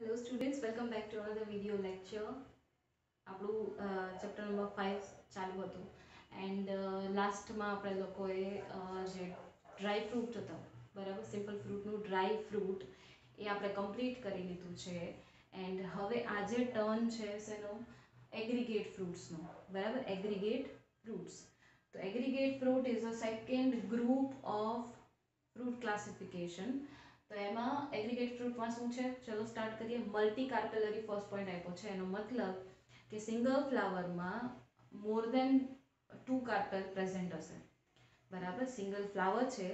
Hello students, welcome back to another video lecture. આપણું chapter number 5 ચાલુ હતું and લાસ્ટમાં આપણે લોકોએ જે ડ્રાય ફ્રૂટ હતા બરાબર સિમ્પલ ફ્રૂટનું ડ્રાય ફ્રૂટ એ આપણે કમ્પ્લીટ કરી લીધું છે એન્ડ હવે આજે ટર્ન છે શેનો એગ્રીગેટ ફ્રૂટ્સનો બરાબર એગ્રીગેટ ફ્રૂટ્સ તો aggregate fruit is a second group of fruit classification તો એમાં એગ્રીગેટ ફ્રૂટમાં શું છે ચલો સ્ટાર્ટ કરીએ મલ્ટી કાર્પેલરી ફર્સ્ટ પોઈન્ટ આપ્યો છે એનો મતલબ કે સિંગલ ફ્લાવરમાં મોર દેન 2 કાર્પેલ પ્રેઝન્ટ હશે બરાબર સિંગલ ફ્લાવર છે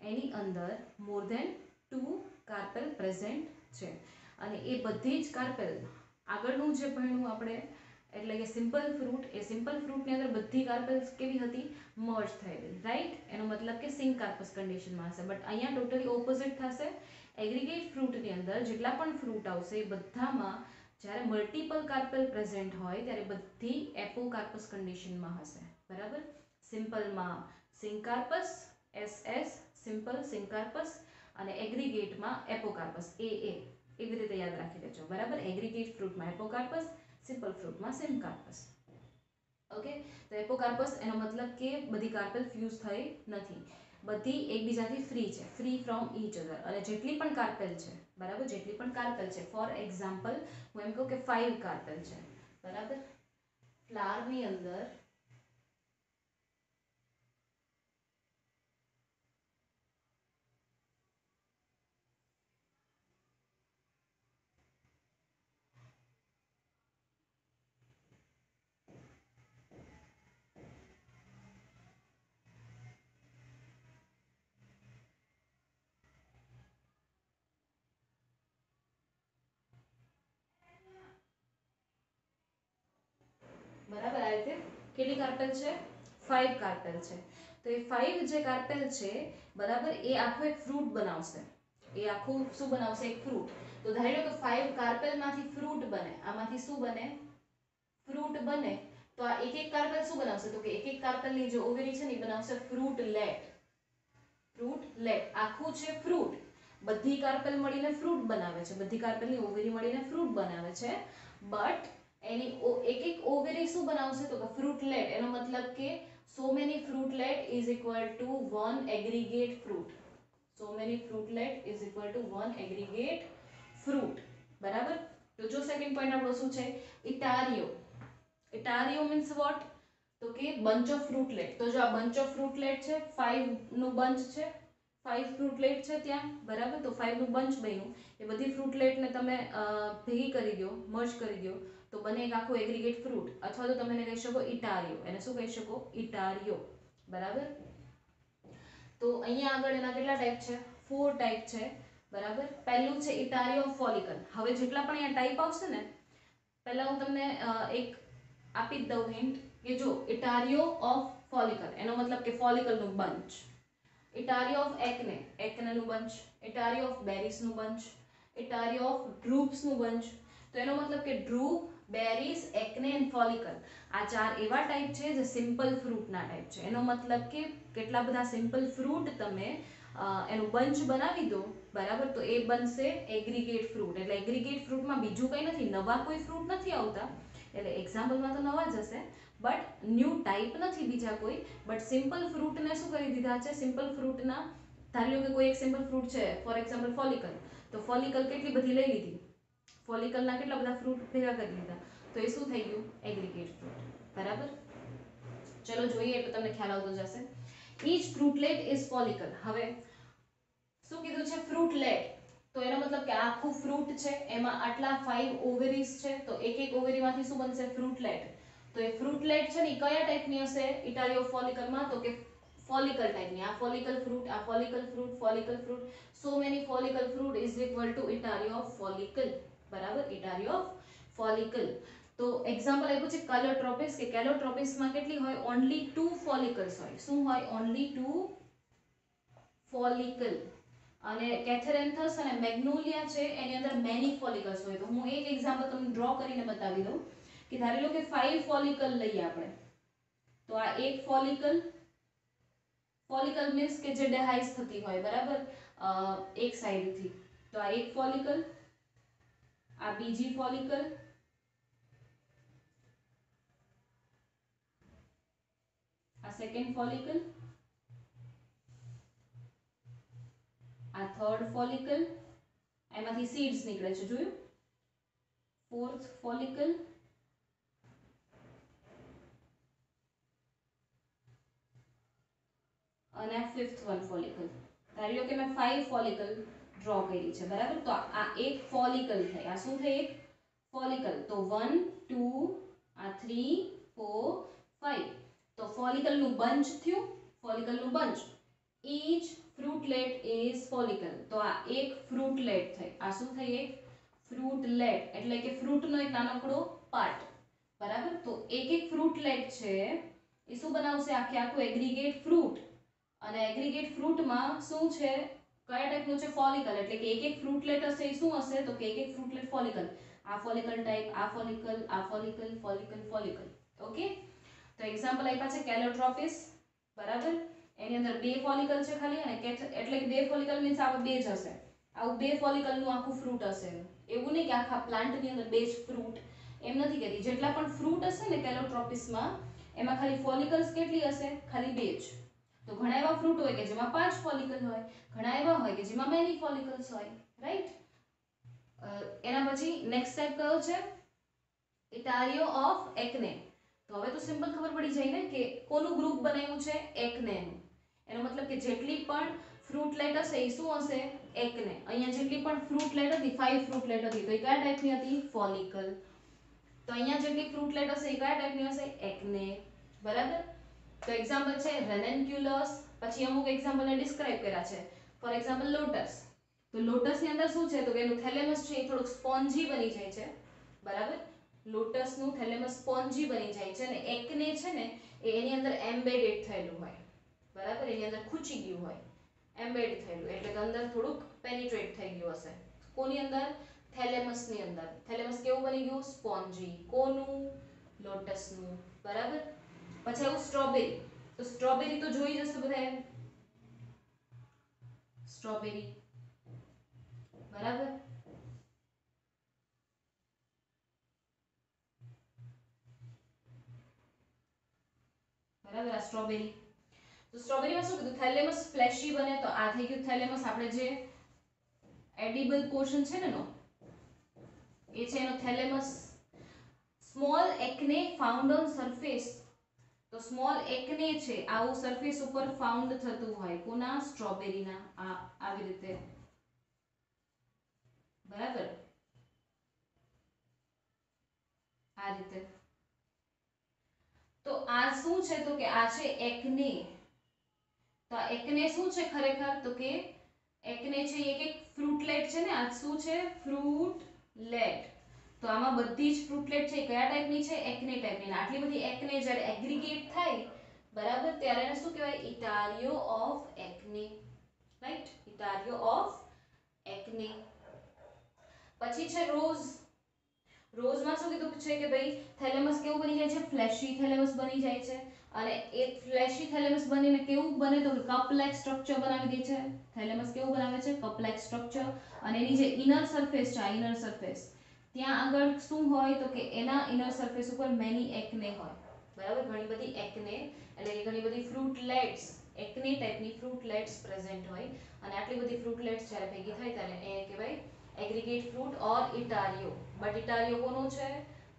એની અંદર મોર દેન 2 કાર્પેલ પ્રેઝન્ટ છે અને એ બધી જ કાર્પેલ આગળનું જે ભણ્યું આપણે એટલે કે સિમ્પલ ફ્રૂટ એ સિમ્પલ ફ્રૂટની અંદર બધી કાર્પેલ્સ કેવી હતી મર્જ થયેલી રાઈટ એનો મતલબ કે સિંક કાર્પસ કન્ડિશનમાં હશે બટ અહીંયા ટોટલી ઓપોઝિટ થશે એગ્રીગેટ ફ્રૂટની અંદર જેટલા પણ ફ્રૂટ આવશે એ બધામાં જ્યારે મલ્ટિપલ કાર્પેલ પ્રેઝન્ટ હોય ત્યારે બધી એપોકાર્પસ કન્ડિશનમાં હશે બરાબર સિમ્પલમાં સિંકાર્પસ SS સિમ્પલ સિંકાર્પસ અને એગ્રીગેટમાં એપોકાર્પસ એ એવી રીતે યાદ રાખી લેજો બરાબર એગ્રીગેટ ફ્રૂટમાં એપોકાર્પસ સિમ્પલ ફ્રૂટમાં સિમકાર્પસ ઓકે તો એપોકાર્પસ એનો મતલબ કે બધી કાર્પેલ ફ્યુઝ થઈ નથી બધી એકબીજાથી ફ્રી છે ફ્રી ફ્રોમ ઈચ અધર અને જેટલી પણ કાર્પેલ છે બરાબર જેટલી પણ કાર્પેલ છે ફોર એક્ઝામ્પલ હું એમ કહું કે 5 કાર્પેલ છે બરાબર ફ્લાવરની અંદર બરાબર આ રીતે કેટલી કાર્પેલ છે 5 કાર્પેલ છે તો એ 5 જે કાર્પેલ છે બરાબર એ આખું એક ફ્રૂટ બનાવશે એ આખું શું બનાવશે એક ફ્રૂટ તો ધારી લો કે 5 કાર્પેલમાંથી ફ્રૂટ બને આમાંથી શું બને ફ્રૂટ બને તો આ એક એક કાર્પેલ શું બનાવશે તો કે એક એક કાર્પેલની જે ઓવેરી છે ને એ બનાવશે ફ્રૂટલેટ આખું છે ફ્રૂટ બધી કાર્પેલ મળીને ફ્રૂટ બનાવે છે બધી કાર્પેલની ઓવેરી મળીને ફ્રૂટ બનાવે છે બટ એની એક એક ઓવેરી શું બનાવશે તો કે ફ્રૂટલેટ એનો મતલબ કે so many fruitlet is equal to one aggregate fruit so many fruitlet is equal to one aggregate fruit બરાબર તો જો સેકન્ડ પોઈન્ટ આપણો શું છે ઇટારિયો મીન્સ વોટ તો કે બંચ ઓફ ફ્રૂટલેટ તો જો આ બંચ ઓફ ફ્રૂટલેટ છે 5 નું બંચ છે 5 ફ્રૂટલેટ છે ત્યાં બરાબર તો 5 નું બંચ બન્યું એ બધી ફ્રૂટલેટને તમે ભેગી કરી દો મર્જ કરી દો તો બને એક આખું એગ્રીગેટ ફ્રૂટ અથવા તો તમે એને કહી શકો ઇટારિયો એને શું કહી શકો ઇટારિયો બરાબર તો અહીંયા આગળ એના કેટલા ટાઈપ છે 4 ટાઈપ છે બરાબર પહેલું છે ઇટારિયો ફોલિકલ હવે જેટલા પણ અહીંયા ટાઈપ આવશે ને પહેલા હું તમને એક આપી જ દઉં હિન્ટ કે જો ઇટારિયો ઓફ ફોલિકલ એનો મતલબ કે ફોલિકલનું બંચ ઇટારિયો ઓફ એકનેનું બંચ ઇટારિયો ઓફ બેરીસનું બંચ ઇટારિયો ઓફ ડ્રૂપ્સનું બંચ તો એનો મતલબ કે ડ્રૂપ બેરીસ એકને એન્ડ ફોલિકલ આ ચાર એવા ટાઈપ છે જે સિમ્પલ ફ્રૂટના ટાઈપ છે એનો મતલબ કે કેટલા બધા સિમ્પલ ફ્રૂટ તમે એનું બંચ બનાવી દો બરાબર તો એ બનશે એગ્રીગેટ ફ્રૂટ એટલે એગ્રીગેટ ફ્રૂટમાં બીજું કંઈ નથી નવા કોઈ ફ્રૂટ નથી આવતા એટલે એક્ઝામ્પલમાં તો નવા જ હશે બટ ન્યૂ ટાઈપ નથી બીજા કોઈ બટ સિમ્પલ ફ્રૂટને શું કરી દીધા છે સિમ્પલ ફ્રૂટના ધારી લો કે કોઈ એક સિમ્પલ ફ્રૂટ છે ફોર એક્ઝામ્પલ ફોલિકલ તો ફોલિકલ કેટલી બધી લઈ લીધી ફોલિકલના કેટલા બધા ફ્રૂટ ભેગા કરી લીધા તો એ શું થઈ ગયું એગ્રીગેટ ફ્રૂટ બરાબર ચલો જોઈએ એટલે તમને ખ્યાલ આવતો જશે ઈચ ફ્રૂટલેટ ઇઝ ફોલિકલ હવે શું કીધું છે ફ્રૂટલેટ તો એનો મતલબ કે આખું ફ્રૂટ છે એમાં આટલા 5 ઓવેરીઝ છે તો એક એક ઓવેરીમાંથી શું બનશે ફ્રૂટલેટ તો એ ફ્રૂટલેટ છે ને કયા ટાઈપની હશે ઇટારિયો ફોલિકલમાં તો કે ફોલિકલ ટાઈપની આ follicle fruit so many follicle fruit is equal to etaerio follicle બરાબર ઇટારિયો ફોલિકલ તો એક્ઝામ્પલ આપ્યું છે કેલોટ્રોપિસ કે કેલોટ્રોપિસમાં કેટલી હોય ઓન્લી 2 ફોલિકલ્સ હોય શું હોય ઓન્લી 2 ફોલિકલ અને કેથેરેન્થસ અને મેગ્નોલિયા છે એની અંદર મેની ફોલિકલ્સ હોય તો હું એક એક્ઝામ્પલ તમને ડ્રો કરીને બતાવી દઉં કે ધારી લો કે 5 ફોલિકલ લઈએ આપણે તો આ એક ફોલિકલ મીન્સ કે જે ડેહાઇઝ થતી હોય બરાબર એક સાઈડથી તો આ એક ફોલિકલ આ બીજી ફોલિકલ, આ સેકન્ડ ફોલિકલ, આ થર્ડ ફોલિકલ, એમાંથી સીડ્સ નીકળે છે જોયું, ફોર્થ ફોલિકલ, અને આ ફિફ્થ વન ફોલિકલ. ધારી લો કે મેં 5 ફોલિકલ ડ્રો કરી છે બરાબર. તો આ એક ફોલિકલ થઈ, આ શું થઈ? એક ફોલિકલ. તો 1 2 આ 3 4 5. તો ફોલિકલ નું બંચ થયું, ફોલિકલ નું bunch. each fruitlet is follicle. તો આ એક ફ્રૂટલેટ થઈ. આ શું થઈ? એક ફ્રૂટલેટ એટલે કે ફ્રૂટ નો એક નાનકડો પાર્ટ બરાબર. તો એક એક ફ્રૂટલેટ છે એ શું બનાવશે? આખે આખું એગ્રીગેટ ફ્રૂટ. અને એગ્રીગેટ ફ્રૂટમાં શું છે? કયા ટાઈપનું છે? ફોલિકલ. એટલે કે એક એક ફ્રૂટલેટ હશે એ શું હશે? તો કે એક એક ફ્રૂટલેટ ફોલિકલ. આ ફોલિકલ ટાઈપ, આ ફોલિકલ, આ ફોલિકલ, ફોલિકલ, ફોલિકલ. ઓકે. તો એક્ઝામ્પલ આપ્યા છે કેલોટ્રોપિસ બરાબર. એની અંદર બે ફોલિકલ છે ખાલી, અને એટલે કે બે ફોલિકલ મીન્સ આ બે જ હશે. આવું બે ફોલિકલ નું આખું ફ્રૂટ હશે. એવું નહીં કે આખા પ્લાન્ટ ની અંદર બે જ ફ્રૂટ, એમ નથી કહેતી. જેટલા પણ ફ્રૂટ હશે ને કેલોટ્રોપિસમાં, એમાં ખાલી ફોલિકલ્સ કેટલી હશે? ખાલી બે જ. તો ઘણા એવા ફ્રૂટ હોય કે જેમાં 5 ફોલિકલ હોય, ઘણા એવા હોય કે જેમાં મેની ફોલિકલ્સ હોય, રાઈટ. એના પછી નેક્સ્ટ ટાઈપ કયો છે? ઇટારિયો ઓફ એકને. તો હવે તો સિમ્પલ ખબર પડી જાય ને કે કોનું ગ્રુપ બનાવ્યું છે? એકને નું. એનો મતલબ કે જેટલી પણ ફ્રૂટલેટ હશે એ શું હશે? એકને. અહીંયા જેટલી પણ ફ્રૂટલેટ હતી 5 ફ્રૂટલેટ હતી, તો એ કયા ટાઈપની હતી? ફોલિકલ. તો અહીંયા જેટલી ફ્રૂટલેટ હશે એ કયા ટાઈપની હશે? એકને બરાબર. તો એક્ઝામ્પલ છે રેનેન્ક્યુલસ. પછી અમુક એક્ઝામ્પલને ડિસ્ક્રાઇબ કર્યા છે. For example lotus. તો લોટસ ની અંદર શું છે? તો કે એનું થેલેમસ છે એ થોડુંક સ્પોન્જી બની જાય છે બરાબર. લોટસ નું થેલેમસ સ્પોન્જી બની જાય છે, અને એકને છે ને એ એની અંદર એમ્બેડેડ થયેલું હોય બરાબર. એની અંદર ખૂંચી ગયું હોય, એમ્બેડ થયેલું, એટલે કે અંદર થોડુંક પેનિટ્રેટ થઈ ગયું હશે. કોની અંદર? થેલેમસ ની અંદર. થેલેમસ કેવું બની ગયું? સ્પોન્જી. કોનું? લોટસ નું બરાબર. પછી આવું સ્ટ્રોબેરી. તો સ્ટ્રોબેરી તો જોઈ જશે બધાએ, સ્ટ્રોબેરી બરાબર. બરાબર. આ સ્ટ્રોબેરી. તો સ્ટ્રોબેરીમાં શું કીધું? થેલેમસ ફ્લેશી બને. તો આ થઈ ગયું થેલેમસ. આપણે જે એડિબલ પોર્શન છે ને એનો, એ છે એનો થેલેમસ. સ્મોલ એકને ફાઉન્ડ ઓન સરફેસ. તો સ્મોલ એકને છે આવું સરફેસ ઉપર ફાઉન્ડ થતું હોય. કોના? સ્ટ્રોબેરીના. આવી રીતે બરાબર. આ રીતે. તો આ શું છે? તો કે આ છે એકને. તો આ એકને શું છે ખરેખર? તો કે એકને છે એક એક ફ્રૂટલેટ છે ને. આ શું છે? ફ્રૂટલેટ. તો આમાં બધી જ ફ્રૂટલેટ છે કયા ટાઈપની છે? એકને ટાઈપની. આટલી બધી એકને જ્યારે એગ્રીગેટ થાય બરાબર, ત્યારે એને શું કહેવાય? ઇટારિયો ઓફ એકને. રાઈટ. ઇટારિયો ઓફ એકને. પછી છે રોઝ. રોઝમાં શું કીધું છે કે ભાઈ થેલેમસ કેવું બની જાય છે? ફ્લેશી થેલેમસ બની જાય છે. અને એ ફ્લેશી થેલેમસ બનીને કેવું બને? તો કપ લાઈક સ્ટ્રક્ચર બનાવી દે છે. થેલેમસ કેવું બનાવે છે? Cup like structure. અને એની જે ઇનર સરફેસ છે, આ ઇનર સરફેસ, ત્યાં આગળ શું હોય? તો કે એના ઇનર સરફેસ ઉપર મેની એકને હોય બરાબર. ઘણી બધી એકને એટલે કે ઘણી બધી ફ્રૂટલેટ્સ, એકને ટાઈપની ફ્રૂટલેટ્સ પ્રેઝન્ટ હોય. અને આટલી બધી ફ્રૂટલેટ્સ જ્યારે ભેગી થાય ત્યારે એ કહેવાય એગ્રીગેટ ફ્રૂટ ઓર ઇટારિયો. બટ ઇટારિયો કોનું છે?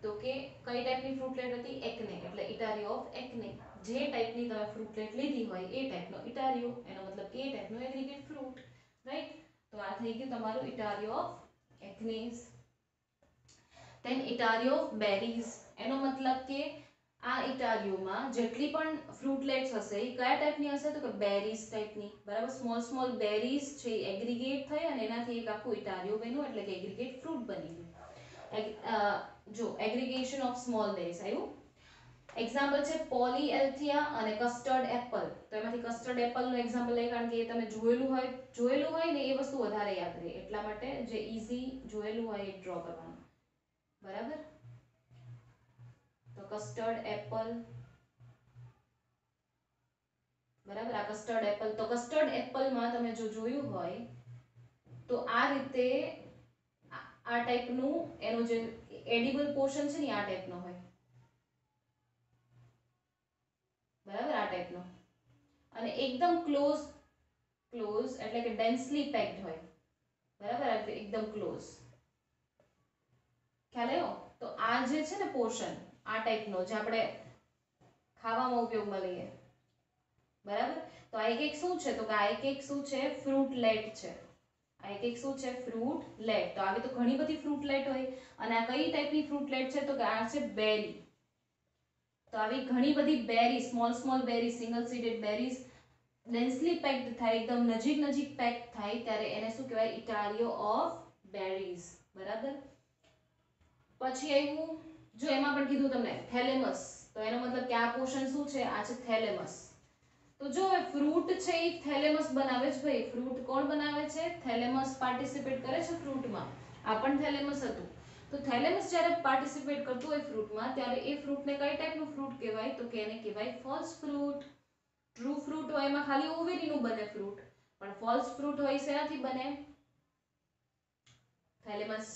તો કે કઈ ટાઈપની ફ્રૂટલેટ હતી? એકને. એટલે ઇટારિયો ઓફ એકને. જે ટાઈપની તમે ફ્રૂટલેટ લીધી હોય એ ટાઈપનો ઇટારિયો. એનો મતલબ કે એ ટાઈપનો એગ્રીગેટ ફ્રૂટ. રાઈટ. તો આ થઈ ગયું તમારું etaerio of achenes. Then etaerio of berries. એનો મતલબ કે આ ઇટારિયોમાં જેટલી પણ ફ્રૂટલેટ્સ હશે એ કયા ટાઈપની હશે? તો કે બેરીઝ ટાઈપની બરાબર. સ્મોલ સ્મોલ બેરીઝ છે એગ્રીગેટ થઈ અને એનાથી એક આખું ઇટારિયો બન્યું, એટલે કે એગ્રીગેટ ફ્રૂટ બની ગયું. જો એગ્રીગેશન ઓફ સ્મોલ બેરીઝ આવ્યું. એક્ઝામ્પલ છે પોલીએલ્થિયા અને કસ્ટર્ડ એપલ. તો એમાંથી કસ્ટર્ડ એપલનું એક્ઝામ્પલ લઈએ, કારણ કે એ તમે જોયેલું હોય ને એ વસ્તુ વધારે યાદ રહે. એટલા માટે જે ઈઝી જોયેલું હોય એ ડ્રો કરવાનું બરાબર. તો કસ્ટર્ડ એપલ બરાબર. આ કસ્ટર્ડ એપલ. તો કસ્ટર્ડ એપલમાં તમે જો જોયું હોય તો આ રીતે આ ટાઈપનું એનું જે એડિબલ પોર્શન છે ને આ ટાઈપનો હોય, બરાબર, આ ટાઈપનો. અને એકદમ ક્લોઝ એટલે કે ડેન્સલી પેક્ડ હોય, બરાબર, એકદમ ક્લોઝ. ખ્યાલ આવ્યો? તો આ જે છે ને પોર્શન આ ટાઈપનો જે આપણે ખાવામાં ઉપયોગમાં લઈએ, બરાબર. તો આ એક શું છે, તો કે આ એક શું છે, ફ્રૂટલેટ છે. આ એક શું છે, ફ્રૂટલેટ. તો આવી તો ઘણી બધી ફ્રૂટલેટ હોય, અને આ કઈ ટાઈપની ફ્રૂટલેટ છે, તો કે આ છે બેરી. તો આવી ઘણી બધી બેરી, સ્મોલ બેરી, સિંગલ સીડેડ બેરીઝ ડેન્સલી પેક્ડ થાય, એકદમ નજીક પેક થાય, ત્યારે એને શું કહેવાય, ઇટારિયો ઓફ બેરીઝ, બરાબર. પછી આવ્યું, જો એમાં પણ કીધું તમને થેલેમસ, તો એનો મતલબ કે આ પોર્શન શું છે, આ છે થેલેમસ. તો જો હવે ફ્રૂટ છે એ થેલેમસ બનાવે છે ભાઈ. ફ્રૂટ કોણ બનાવે છે? થેલેમસ પાર્ટિસિપેટ કરે છે ફ્રૂટમાં. આ પણ થેલેમસ હતું. તો થેલેમસ જ્યારે પાર્ટિસિપેટ કરતું હોય ફ્રૂટમાં, ત્યારે એ ફ્રૂટને કઈ ટાઈપનું ફ્રૂટ કહેવાય, તો કે એને કહેવાય ફોલ્સ ફ્રૂટ. ટ્રુ ફ્રૂટ હોય એમાં ખાલી ઓવેરીનું બને ફ્રૂટ, પણ ફોલ્સ ફ્રૂટ હોય શેનાથી બને? થેલેમસ.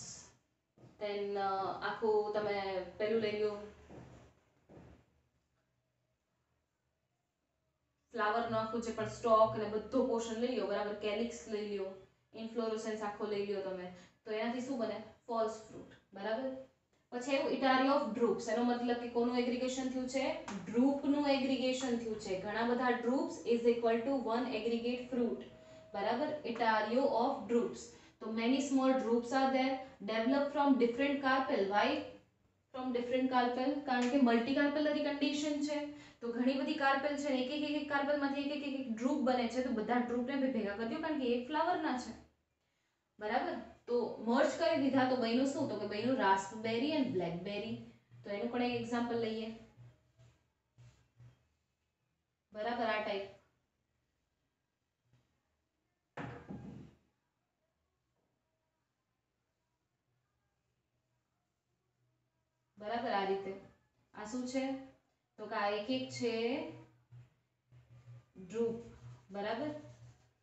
દેન આખું તમે પેલું લઈ લો, ફ્લાવરનો આખું જે પણ સ્ટોક અને બધો પોર્શન લઈ લો, બરાબર, કેલિક્સ લઈ લો, ઇન્ફ્લોરોસન્સ આખો લઈ લો તમે, તો એનાથી શું બને? ફોલ્સ ફ્રૂટ, બરાબર. પછી એવું ઇટારી ઓફ ડ્રૂપ્સ, એનો મતલબ કે કોનું એગ્રીગેશન થયું છે? ડ્રૂપનું એગ્રીગેશન થયું છે. ઘણા બધા drupes is equal to one aggregate fruit, બરાબર. Etaerio of drupes. તો many small drupes are there, develop from different carpel. Why from different carpel? કારણ કે મલ્ટી કાર્પેલરી કન્ડિશન છે. તો ઘણી બધી કાર્પેલ છે, એક કાર્પેલમાંથી એક ડ્રૂપ બને છે. તો બધા ડ્રૂપને ભેગા કરી દો, કારણ કે એક ફ્લાવરના છે, બરાબર. તો મર્જ કરી દીધા, તો બન્યું શું? તો કે બન્યું રાસ્પબેરી એન્ડ બ્લેકબેરી. તો એનું પણ એક એક્ઝામ્પલ લઈએ, બરાબર. આ ટાઈપ, બરાબર. આ રીતે આ શું છે, તો કે આ એક છે ડ્રૂપ, બરાબર.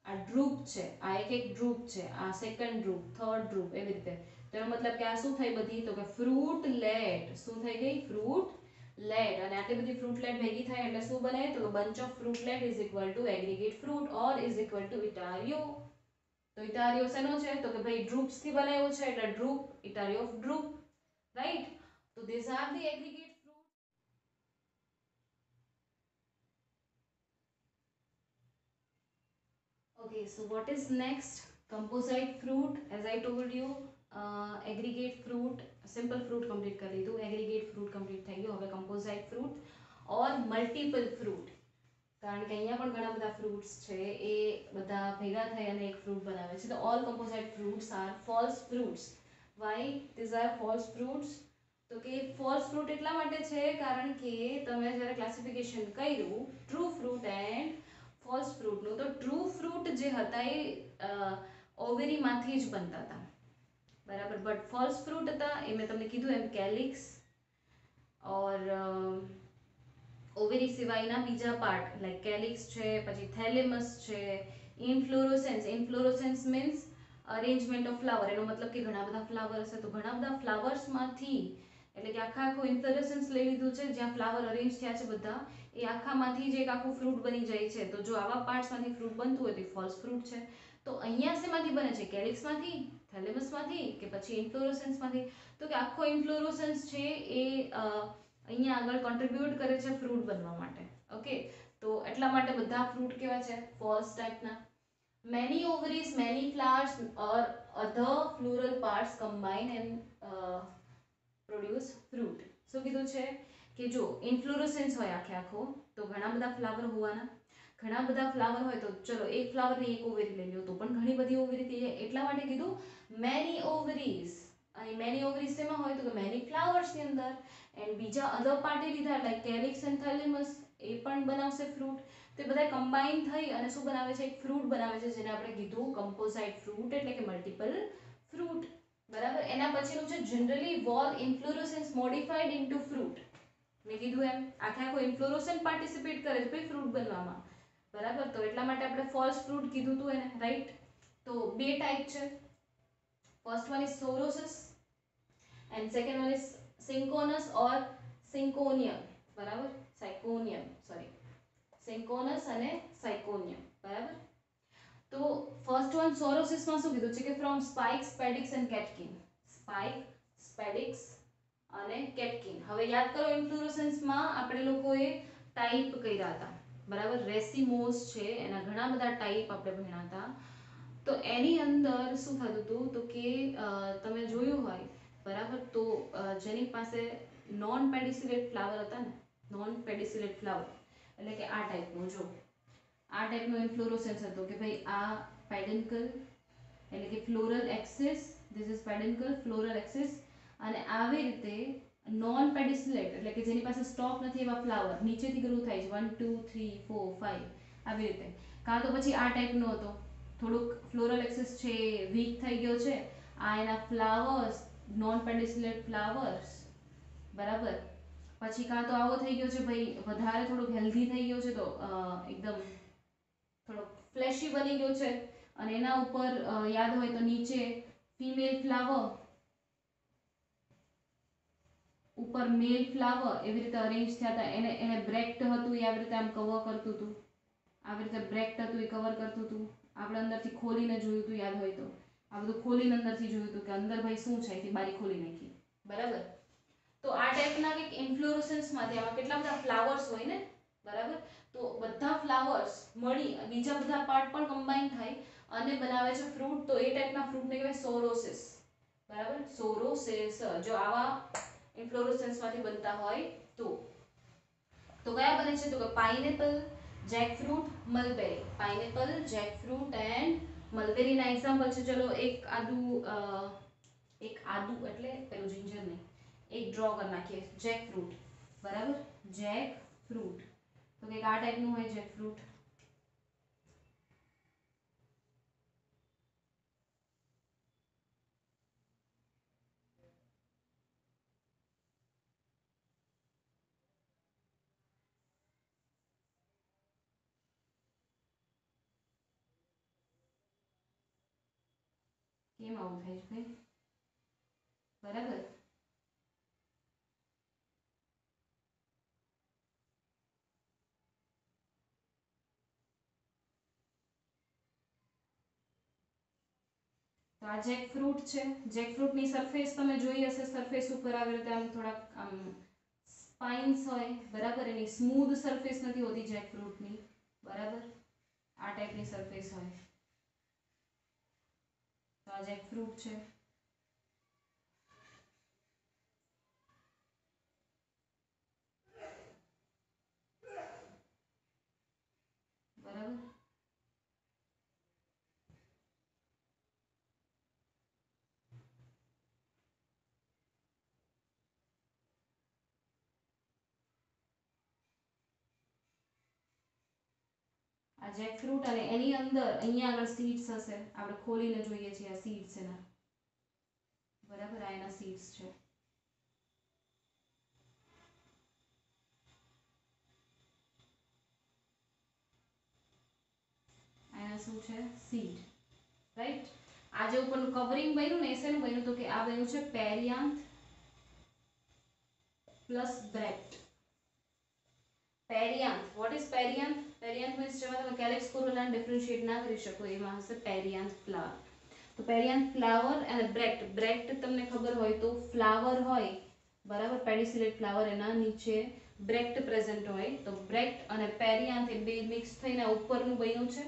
આ ડ્રૂપ છે, આ એક ડ્રૂપ છે, આ સેકન્ડ ડ્રૂપ, થર્ડ ડ્રૂપ, એવી રીતે. તો એનો મતલબ કે આ શું થઈ બધી? તો કે ફ્રૂટલેટ. શું થઈ ગઈ? ફ્રૂટલેટ. અને આટલી બધી ફ્રૂટલેટ ભેગી થાય એટલે શું બને? તો bunch of fruitlet is equal to aggregate fruit or is equal to etaerio. તો ઇટારિયો શેનો છે? તો કે ભાઈ ડ્રૂપ્સ થી બનાવ્યો છે, એટલે ડ્રૂપ, ઇટારિયો ઓફ ડ્રૂપ, રાઈટ. તો these are the aggregate fruit. Okay, so what is next? Composite fruit. As I told you, aggregate fruit, simple fruit complete कर लीधું, aggregate fruit complete થઈ ગયું. હવે composite fruit or multiple fruit, કારણ કે અહીંયા પણ ઘણા બધા fruits છે, એ બધા ભેગા થઈ અને એક fruit બનાવે છે. તો all composite fruits are false fruits. Why these are false fruits? તો કે ફોલ્સ ફ્રૂટ એટલા માટે છે કારણ કે તમે જ્યારે ક્લાસિફિકેશન કર્યું ટ્રુ ફ્રૂટ એન્ડ ફોલ્સ ફ્રૂટનું, તો ટ્રુ ફ્રૂટ જે હતા એ ઓવેરીમાંથી જ બનતા હતા, બરાબર. બટ ફોલ્સ ફ્રૂટ હતા એ મેં તમને કીધું એમ કેલિક્સ ઓર ઓવેરી સિવાયના બીજા પાર્ટ લાઈક કેલિક્સ છે, પછી થેલેમસ છે, ઇન્ફ્લોરોસેન્સ મીન્સ અરેન્જમેન્ટ ઓફ ફ્લાવર. એનો મતલબ કે ઘણા બધા ફ્લાવર હશે, તો ઘણા બધા ફ્લાવર્સમાંથી, એટલે કે આખું ઇન્ફ્લોરેસન્સ લઈ લીધું છે, જ્યાં ફ્લાવર અરેન્જ થયા છે બધા, એ આખામાંથી જ એક આખું ફ્રૂટ બની જાય છે. તો જો આવા પાર્ટ્સમાંથી ફ્રૂટ બનતું હોય તો એ ફોલ્સ ફ્રૂટ છે. તો અહીંયા શેમાંથી બને છે? કેલિક્સમાંથી, થેલેમસમાંથી, કે પછી ઇન્ફ્લોરોસન્સમાંથી? તો કે આખો ઇન્ફ્લોરોસન્સ છે એ અહીંયા આગળ કોન્ટ્રીબ્યુટ કરે છે ફ્રૂટ બનવા માટે. ઓકે, તો એટલા માટે બધા ફ્રૂટ કેવા છે? ફોલ્સ ટાઈપના. many ovaries, many flowers or other floral parts combine and produce fruit. શું કીધું છે કે જો ઇન્ફ્લોરોસન્સ હોય આખો, તો ઘણા બધા ફ્લાવર હોવાના. ઘણા બધા ફ્લાવર હોય તો ચલો એક ફ્લાવરની એક ઓવેરી લઈ લો તો પણ ઘણી બધી ઓવેરી થઈ જાય. એટલા માટે કીધું મેની ઓવરીઝ. અને મેની ઓવરીઝ શેમાં હોય? તો કે મેની ફ્લાવર્સની અંદર. એન્ડ બીજા અધર પાર્ટી લીધા લાઈક કેલિક્સ એન્ડ થેલેમસ, એ પણ બનાવશે ફ્રૂટ. તો એ બધા કમ્બાઈન થઈ અને શું બનાવે છે? એક ફ્રૂટ બનાવે છે, જેને આપણે કીધું કમ્પોઝાઇટ ફ્રૂટ, એટલે કે મલ્ટિપલ ફ્રૂટ, બરાબર. એના પછીનું છે generally whole inflorescence modified into fruit. મેં કીધું એમ આખો ઇન્ફ્લોરોસન પાર્ટિસિપેટ કરે છે ભાઈ ફ્રૂટ બનવામાં, બરાબર. તો એટલા માટે આપણે ફોલ્સ ફ્રૂટ કીધું હતું એને, રાઈટ. તો બે ટાઈપ છે. First one is sorosis and second one is synchronous और सिंकोनियम, बराबर, साइकोनियम, सॉरी, સિન્કોનસ અને સાયકોનિયમ, બરાબર. તો ફર્સ્ટ વન સોરોસિસમાં શું કીધું છે કે ફ્રોમ સ્પાઇક, સ્પેડિક્સ એન્ડ કેટકિન. સ્પાઇક, સ્પેડિક્સ અને કેટકિન. હવે યાદ કરો ઇન્ફ્લોરોસન્સમાં આપણે લોકોએ ટાઈપ કર્યા હતા, બરાબર. રેસિમોસ છે એના ઘણા બધા ટાઈપ આપણે ભણ્યા હતા. તો એની અંદર શું થતું હતું તો કે તમે જોયું હોય, બરાબર, તો જેની પાસે નોન પેડિસિલેટ ફ્લાવર હતા ને, નોન પેડિસિલેટ ફ્લાવર એટલે કે આ ટાઈપનું, જો આ ટાઈપનો ઇન્ફ્લોરોસન્સ હતો કે ભાઈ આ પેડન્કલ એટલે કે floral axis, this is peduncle, floral axis, અને આવી રીતે નોન પેડિસિલેટ એટલે કે જેની પાસે સ્ટોક નથી એવા ફ્લાવર નીચેથી ગ્રો થાય છે 1 2 3 4 5 આવી રીતે. કાં તો પછી આ ટાઈપનો હતો, થોડુંક ફ્લોરલ એક્સિસ છે વીક થઈ ગયો છે, આ એના ફ્લાવર્સ નોન પેડિસિલેટ ફ્લાવર્સ, બરાબર. પછી કાં તો આવો થઈ ગયો છે ભાઈ વધારે થોડુંક હેલ્ધી થઈ ગયો છે તો એકદમ થોડોક ફ્લેશી બની ગયો છે અને એના ઉપર યાદ હોય તો નીચે ફિમેલ ફ્લાવર, ઉપર મેલ ફ્લાવર એવી રીતે અરેન્જ થયા હતા. એને બ્રેક્ટ હતું એ આવી રીતે આમ કવર કરતું હતું, આવી રીતે બ્રેક્ટ હતું એ કવર કરતું હતું. આપણે અંદરથી ખોલીને જોયું હતું, યાદ હોય તો આ બધું ખોલીને અંદરથી જોયું હતું કે અંદર ભાઈ શું છે, એથી બારી ખોલી નાખી, બરાબર. તો આ ટાઈપના કંઈક ઇન્ફ્લોરોસન્સમાંથી આમાં કેટલા બધા ફ્લાવર્સ હોય ને, બરાબર. તો બધા ફ્લાવર્સ મળી બીજા બધા પાર્ટ પણ કમ્બાઈન થાય અને બનાવે છે ફ્રૂટ. તો એ ટાઈપના ફ્રૂટને કહેવાય સોરોસિસ, બરાબર. સોરોસિસ જો આવા ઇન્ફ્લોરોસન્સમાંથી બનતા હોય તો કયા બને છે તો કે pineapple, jackfruit, mulberry. Pineapple, jackfruit and મલબેરીના એક્ઝામ્પલ છે. ચલો એક આદુ એટલે પેલું જિંજર નહીં, એક ડ્રો કરી નાખીએ, જેકફ્રૂટ, બરાબર. જેકફ્રૂટ તો કંઈક આ ટાઈપનું હોય જેકફ્રૂટ. કેમ આવું થાય છે ભાઈ, બરાબર. તો આ જેકફ્રૂટ છે. જેકફ્રૂટની સરફેસ તમે જોઈ હશે, સરફેસ ઉપર આવી રીતે આમ થોડાક આમ સ્પાઇન્સ હોય, બરાબર. એની સ્મૂધ સરફેસ નથી હોતી જેકફ્રૂટની, બરાબર. આ ટાઈપની સરફેસ હોય. તો આ જેકફ્રૂટ છે, બરાબર. આ જેકફ્રૂટ અને એની અંદર અહીંયા આગળ સીડ્સ હશે, આપણે ખોલીને જોઈએ છીએ આ સીડ્સ એના, બરાબર. આ એના સીડ્સ છે. આના શું છે, સીડ, રાઈટ. આ જે ઉપરનું કવરિંગ બન્યું ને એ શેનું બન્યું તો કે આ બન્યું છે perianth plus bract. Perianth, what is perianth? Perianth means જેમાં તમે કેલેક્સ કોરોલાને ડિફરન્શિએટ ના કરી શકો એમાં હશે પેરિયાન્થ ફ્લાવર. તો પેરિયાન્થ ફ્લાવર અને બ્રેક્ટ. બ્રેક્ટ તમને ખબર હોય તો ફ્લાવર હોય, બરાબર. પેડિસિલેટ ફ્લાવર એના નીચે બ્રેક્ટ પ્રેઝન્ટ હોય. તો બ્રેક્ટ અને પેરિયાન્થ એ બે મિક્સ થઈને ઉપરનું બન્યું છે,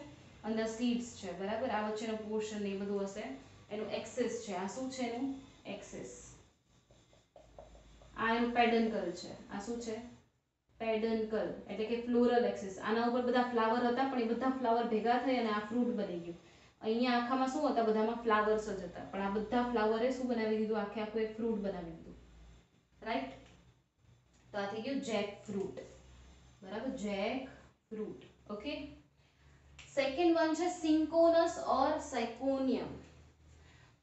અંદર સીડ્સ છે, બરાબર. આ વચ્ચેનો પોર્શન એ બધું હશે એનું એક્સેસ છે. આ શું છે એનું એક્સેસ. આ એનું પેડન્કલ છે. આ શું છે, પેડન્કલ એટલે કે ફ્લોરલ એક્સિસ. આના ઉપર બધા ફ્લાવર હતા પણ એ બધા ફ્લાવર ભેગા થઈ અને આ ફ્રૂટ બની ગયું. અહીંયા આખામાં શું હતા, બધામાં ફ્લાવર્સ જ હતા, પણ આ બધા ફ્લાવરે શું બનાવી દીધું, આખે આખું એક ફ્રૂટ બનાવી દીધું, રાઈટ. તો આ થઈ ગયું જેક ફ્રૂટ, બરાબર. Jack fruit, okay. Second one છે સિન્કોનસ ઓર સાયકોનિયમ.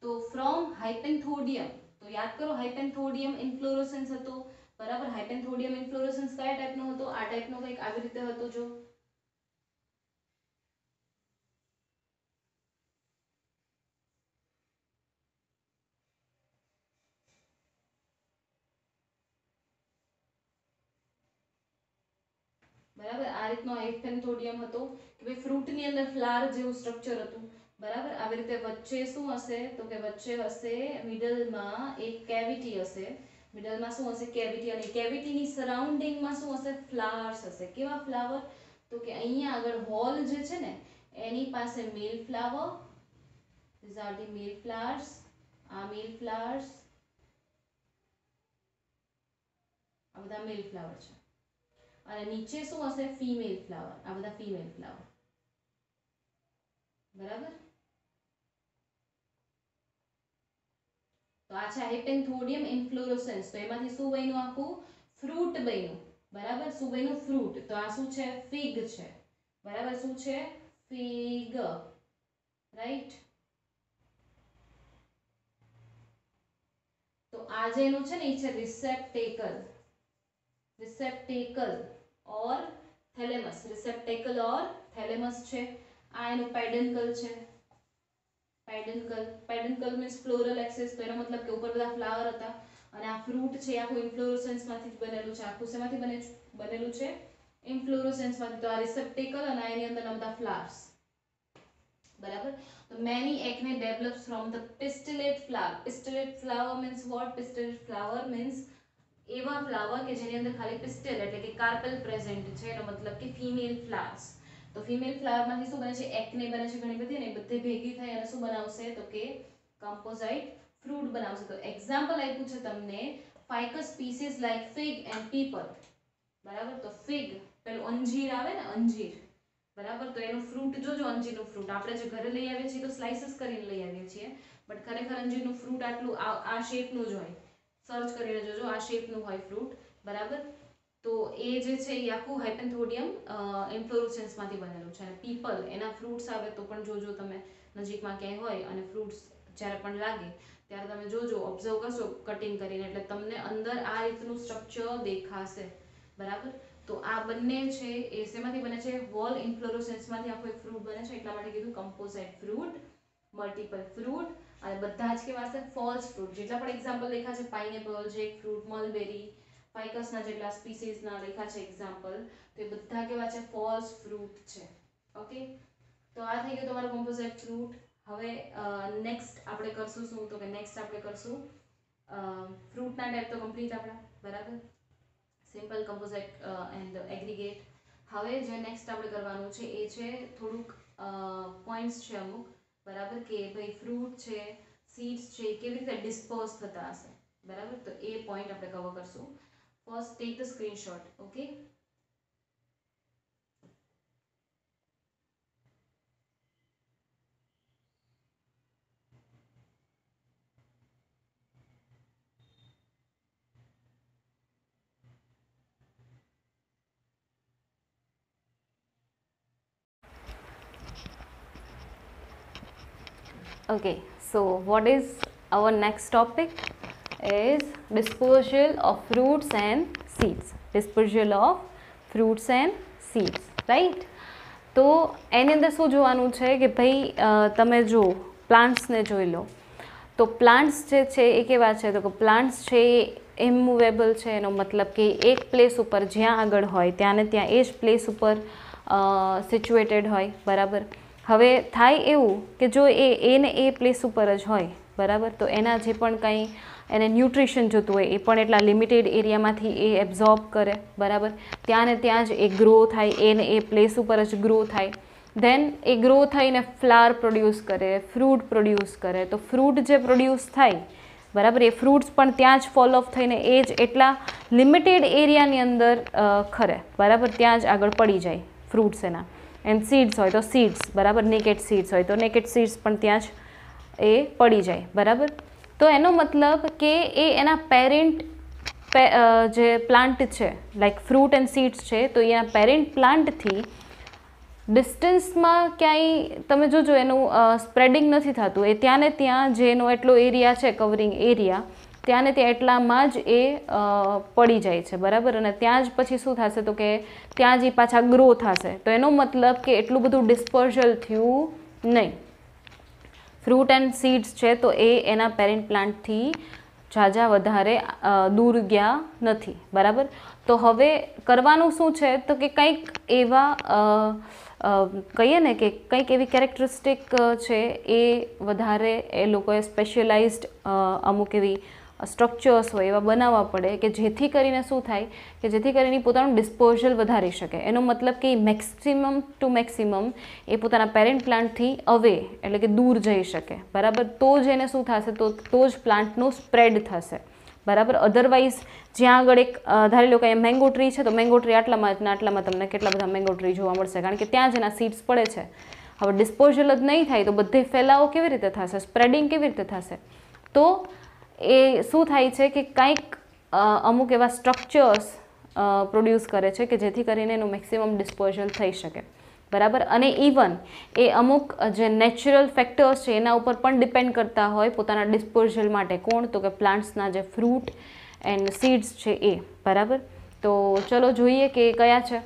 તો ફ્રોમ હાઇપેન્થોડિયમ. તો યાદ કરો હાઇપેન્થોડિયમ ઇન્ફ્લોરોસન્સ હતો, બરાબર. હાઇપેન્થોડિયમ ઇન્ફ્લોરોસન્સ કયા ટાઈપનો હતો, આ ટાઈપનો કંઈક આવી રીતે હતો. જો બરાબર. આ રીતનો એપેન્થોડિયમ હતો કે ભાઈ ફ્રૂટની અંદર ફ્લાવર જેવું સ્ટ્રક્ચર હતું. બરાબર. આવી રીતે વચ્ચે શું હશે તો કે વચ્ચે હશે મિડલમાં એક કેવિટી હશે. મિડલમાં શું હશે કેવિટી, અને કેવિટીની સરાઉન્ડિંગમાં શું હશે ફ્લાવર્સ હશે. કેવા ફ્લાવર તો કે અહીંયા આગળ હોલ જે છે ને એની પાસે મેલ flower, these are the male flowers, આ મેલ ફ્લાવર્સ, આ બધા મેલ ફ્લાવર છે. અને નીચે શું હશે ફીમેલ ફ્લાવર, આ બધા ફીમેલ ફ્લાવર. બરાબર. તો આ છે હાઇપેન્થોડિયમ ઇન્ફ્લોરોસન્સ. તો એમાંથી શું બન્યું આખું ફ્રૂટ બન્યું. બરાબર. શું બન્યું ફ્રૂટ. તો આ શું છે ફિગ છે. બરાબર. શું છે ફિગ, રાઈટ. તો આ જેનું છે ને એ છે રિસેપ્ટેકલ, રિસેપ્ટેકલ ઓર થેલેમસ. રિસેપ્ટેકલ ઓર થેલેમસ છે. આ એનું પેડન્કલ છે. પેડન્કલ, પેડન્કલ મીન્સ ફ્લોરલ એક્સિસ. તો એનો મતલબ કે ઉપર બધા ફ્લાવર હતા. અને આ ફ્રૂટ છે આખું ઇન્ફ્લોરોસન્સ માંથી જ બનેલું છે. આખું શેમાંથી બનેલું છે ઇન્ફ્લોરોસન્સ માંથી. તો આ રિસેપ્ટેકલ અને એની અંદરના બધા ફ્લાવર્સ. બરાબર. તો many acne develops from the pistillate flower. Pistillate flower means what? Pistillate flower means એવા ફ્લાવર કે જેની અંદર ખાલી પિસ્ટલ એટલે કે કાર્પેલ પ્રેઝન્ટ છે. એનો મતલબ કે ફિમેલ ફ્લાવર્સ. તો ફિમેલ ફ્લાવર માંથી શું બને છે એકને બને છે ઘણી બધી, અને બધી ભેગી થઈ અને શું બનાવશે તો કે કમ્પોઝાઇટ ફ્રૂટ બનાવશે. તો એક્ઝામ્પલ આપ્યું છે તમને ficus species like fig and people. બરાબર. તો ફિગ પેલું અંજીર આવે ને અંજીર. બરાબર. તો એનું ફ્રૂટ જોજો, અંજીરનું ફ્રૂટ આપણે જે ઘરે લઈ આવીએ છીએ તો સ્લાઇસીસ કરીને લઈ આવીએ છીએ, બટ ખરેખર અંજીરનું ફ્રૂટ આટલું આ શેપનું જ હોય. સર્ચ કરીને જોજો આ શેપનું હોય ફ્રૂટ. બરાબર. તો એ જે છે એ આખું હાઇપેન્થોડિયમ ઇન્ફ્લોરોસન્સમાંથી બનેલું છે. અને પીપલ એના ફ્રૂટ્સ આવે તો પણ જોજો તમે નજીકમાં ક્યાંય હોય અને ફ્રૂટ્સ જ્યારે પણ લાગે ત્યારે તમે જોજો, ઓબ્ઝર્વ કરશો કટિંગ કરીને, એટલે તમને અંદર આ રીતનું સ્ટ્રક્ચર દેખાશે. બરાબર. તો આ બંને છે એ શેમાંથી બને છે વોલ ઇન્ફ્લોરોસન્સમાંથી આખો એક ફ્રૂટ બને છે. એટલા માટે કીધું કમ્પોઝાઇટ ફ્રૂટ, મલ્ટિપલ ફ્રૂટ. અને બધા જ કેવા હશે ફોલ્સ ફ્રૂટ. જેટલા પણ એક્ઝામ્પલ લખ્યા છે પાઇનેપલ, જેક ફ્રૂટ, મલબેરી, ફાઇકસના જેટલા સ્પીસીસના લખ્યા છે એક્ઝામ્પલ, તો એ બધા કેવા છે ફોલ્સ ફ્રૂટ છે. ઓકે. તો આ થઈ ગયું તમારું કમ્પોઝાઇટ ફ્રૂટ. હવે નેક્સ્ટ આપણે કરશું શું તો કે નેક્સ્ટ આપણે કરશું ફ્રૂટના ટાઈપ તો કમ્પ્લીટ આપણા. બરાબર. Simple, composite and aggregate. હવે જે નેક્સ્ટ આપણે કરવાનું છે એ છે થોડુંક પોઈન્ટ્સ છે અમુક. બરાબર. કે ભાઈ ફ્રૂટ છે, સીડ્સ છે, કેવી રીતે ડિસ્પોઝ થતા હશે. બરાબર. તો એ પોઈન્ટ આપણે કવર કરશું. First take the screenshot. Okay. Okay, so what is our next topic is dispersal of fruits and seeds. Dispersal of fruits and seeds, right? તો એની અંદર શું જોવાનું છે કે ભાઈ તમે જો પ્લાન્ટ્સને જોઈ લો તો પ્લાન્ટ્સ જે છે એ કેવા છે તો કે પ્લાન્ટ્સ છે એ ઇમૂવેબલ છે. એનો મતલબ કે એક પ્લેસ ઉપર જ્યાં આગળ હોય ત્યાં ને ત્યાં એ જ પ્લેસ ઉપર સિચ્યુએટેડ હોય. બરાબર. હવે થાય એવું કે જો એને એ પ્લેસ ઉપર જ હોય, બરાબર, તો એના જે પણ કંઈ એને ન્યુટ્રિશન જોતું હોય એ પણ એટલા લિમિટેડ એરિયામાંથી એ એબ્ઝોર્બ કરે. બરાબર. ત્યાં ને ત્યાં જ એ ગ્રો થાય, એને એ પ્લેસ ઉપર જ ગ્રો થાય. ધેન એ ગ્રો થઈને ફ્લાવર પ્રોડ્યુસ કરે, ફ્રૂટ પ્રોડ્યુસ કરે. તો ફ્રૂટ જે પ્રોડ્યુસ થાય, બરાબર, એ ફ્રૂટ્સ પણ ત્યાં જ ફોલ ઓફ થઈને એ જ એટલા લિમિટેડ એરિયાની અંદર ખરે. બરાબર. ત્યાં જ આગળ પડી જાય ફ્રૂટ્સ એના. એન્ડ સીડ્સ હોય તો સીડ્સ, બરાબર, નેકેડ સીડ્સ હોય તો નેકેડ સીડ્સ પણ ત્યાં જ એ પડી જાય. બરાબર. તો એનો મતલબ કે એ એના પેરેન્ટ જે પ્લાન્ટ છે લાઈક ફ્રૂટ એન્ડ સીડ્સ છે તો એના પેરેન્ટ પ્લાન્ટથી ડિસ્ટન્સમાં ક્યાંય તમે જોજો એનું સ્પ્રેડિંગ નથી થતું. એ ત્યાં ને ત્યાં જે એનો એટલો એરિયા છે કવરિંગ એરિયા, ત્યાં ને ત્યાં એટલામાં જ એ પડી જાય છે. બરાબર. અને ત્યાં જ પછી શું થશે તો કે ત્યાં જ એ પાછા ગ્રો થશે. તો એનો મતલબ કે એટલું બધું ડિસ્પર્ઝલ થયું નહીં. ફ્રૂટ એન્ડ સીડ્સ છે તો એ એના પેરેન્ટ પ્લાન્ટથી ઝાઝા વધારે દૂર ગયા નથી, બરાબર. તો હવે કરવાનું શું છે તો કે કંઈક એવા કહીએ ને કે કંઈક એવી કેરેક્ટરિસ્ટિક છે એ વધારે એ લોકોએ સ્પેશિયલાઇઝડ અમુક એવી સ્ટ્રક્ચર્સ હોય એવા બનાવવા પડે કે જેથી કરીને શું થાય કે જેથી કરીને પોતાનું ડિસ્પોઝલ વધારી શકે. એનો મતલબ કે મેક્સિમમ ટુ મેક્સિમમ એ પોતાના પેરેન્ટ પ્લાન્ટથી અવે એટલે કે દૂર જઈ શકે, બરાબર. તો જ એને શું થશે તો જ પ્લાન્ટનું સ્પ્રેડ થશે, બરાબર. અધરવાઇઝ જ્યાં આગળ એક ધારી લો કે અહીંયા મેંગો ટ્રી છે તો મેંગો ટ્રી આટલામાં તમને કેટલા બધા મેંગો ટ્રી જોવા મળશે, કારણ કે ત્યાં જ એના સીડ્સ પડે છે. હવે ડિસ્પોઝલ જ નહીં થાય તો બધે ફેલાવો કેવી રીતે થશે, સ્પ્રેડિંગ કેવી રીતે થશે? તો એ શું થાય છે કે કંઈક અમુક એવા સ્ટ્રક્ચર્સ પ્રોડ્યુસ કરે છે કે જેથી કરીને એનું મેક્સિમમ ડિસ્પોઝલ થઈ શકે, બરાબર. અને ઇવન એ અમુક જે નેચરલ ફેક્ટર્સ છે એના ઉપર પણ ડિપેન્ડ કરતા હોય પોતાના ડિસ્પોઝલ માટે. કોણ? તો કે પ્લાન્ટ્સના જે ફ્રૂટ એન્ડ સીડ્સ છે એ, બરાબર. તો ચલો જોઈએ કે કયા છે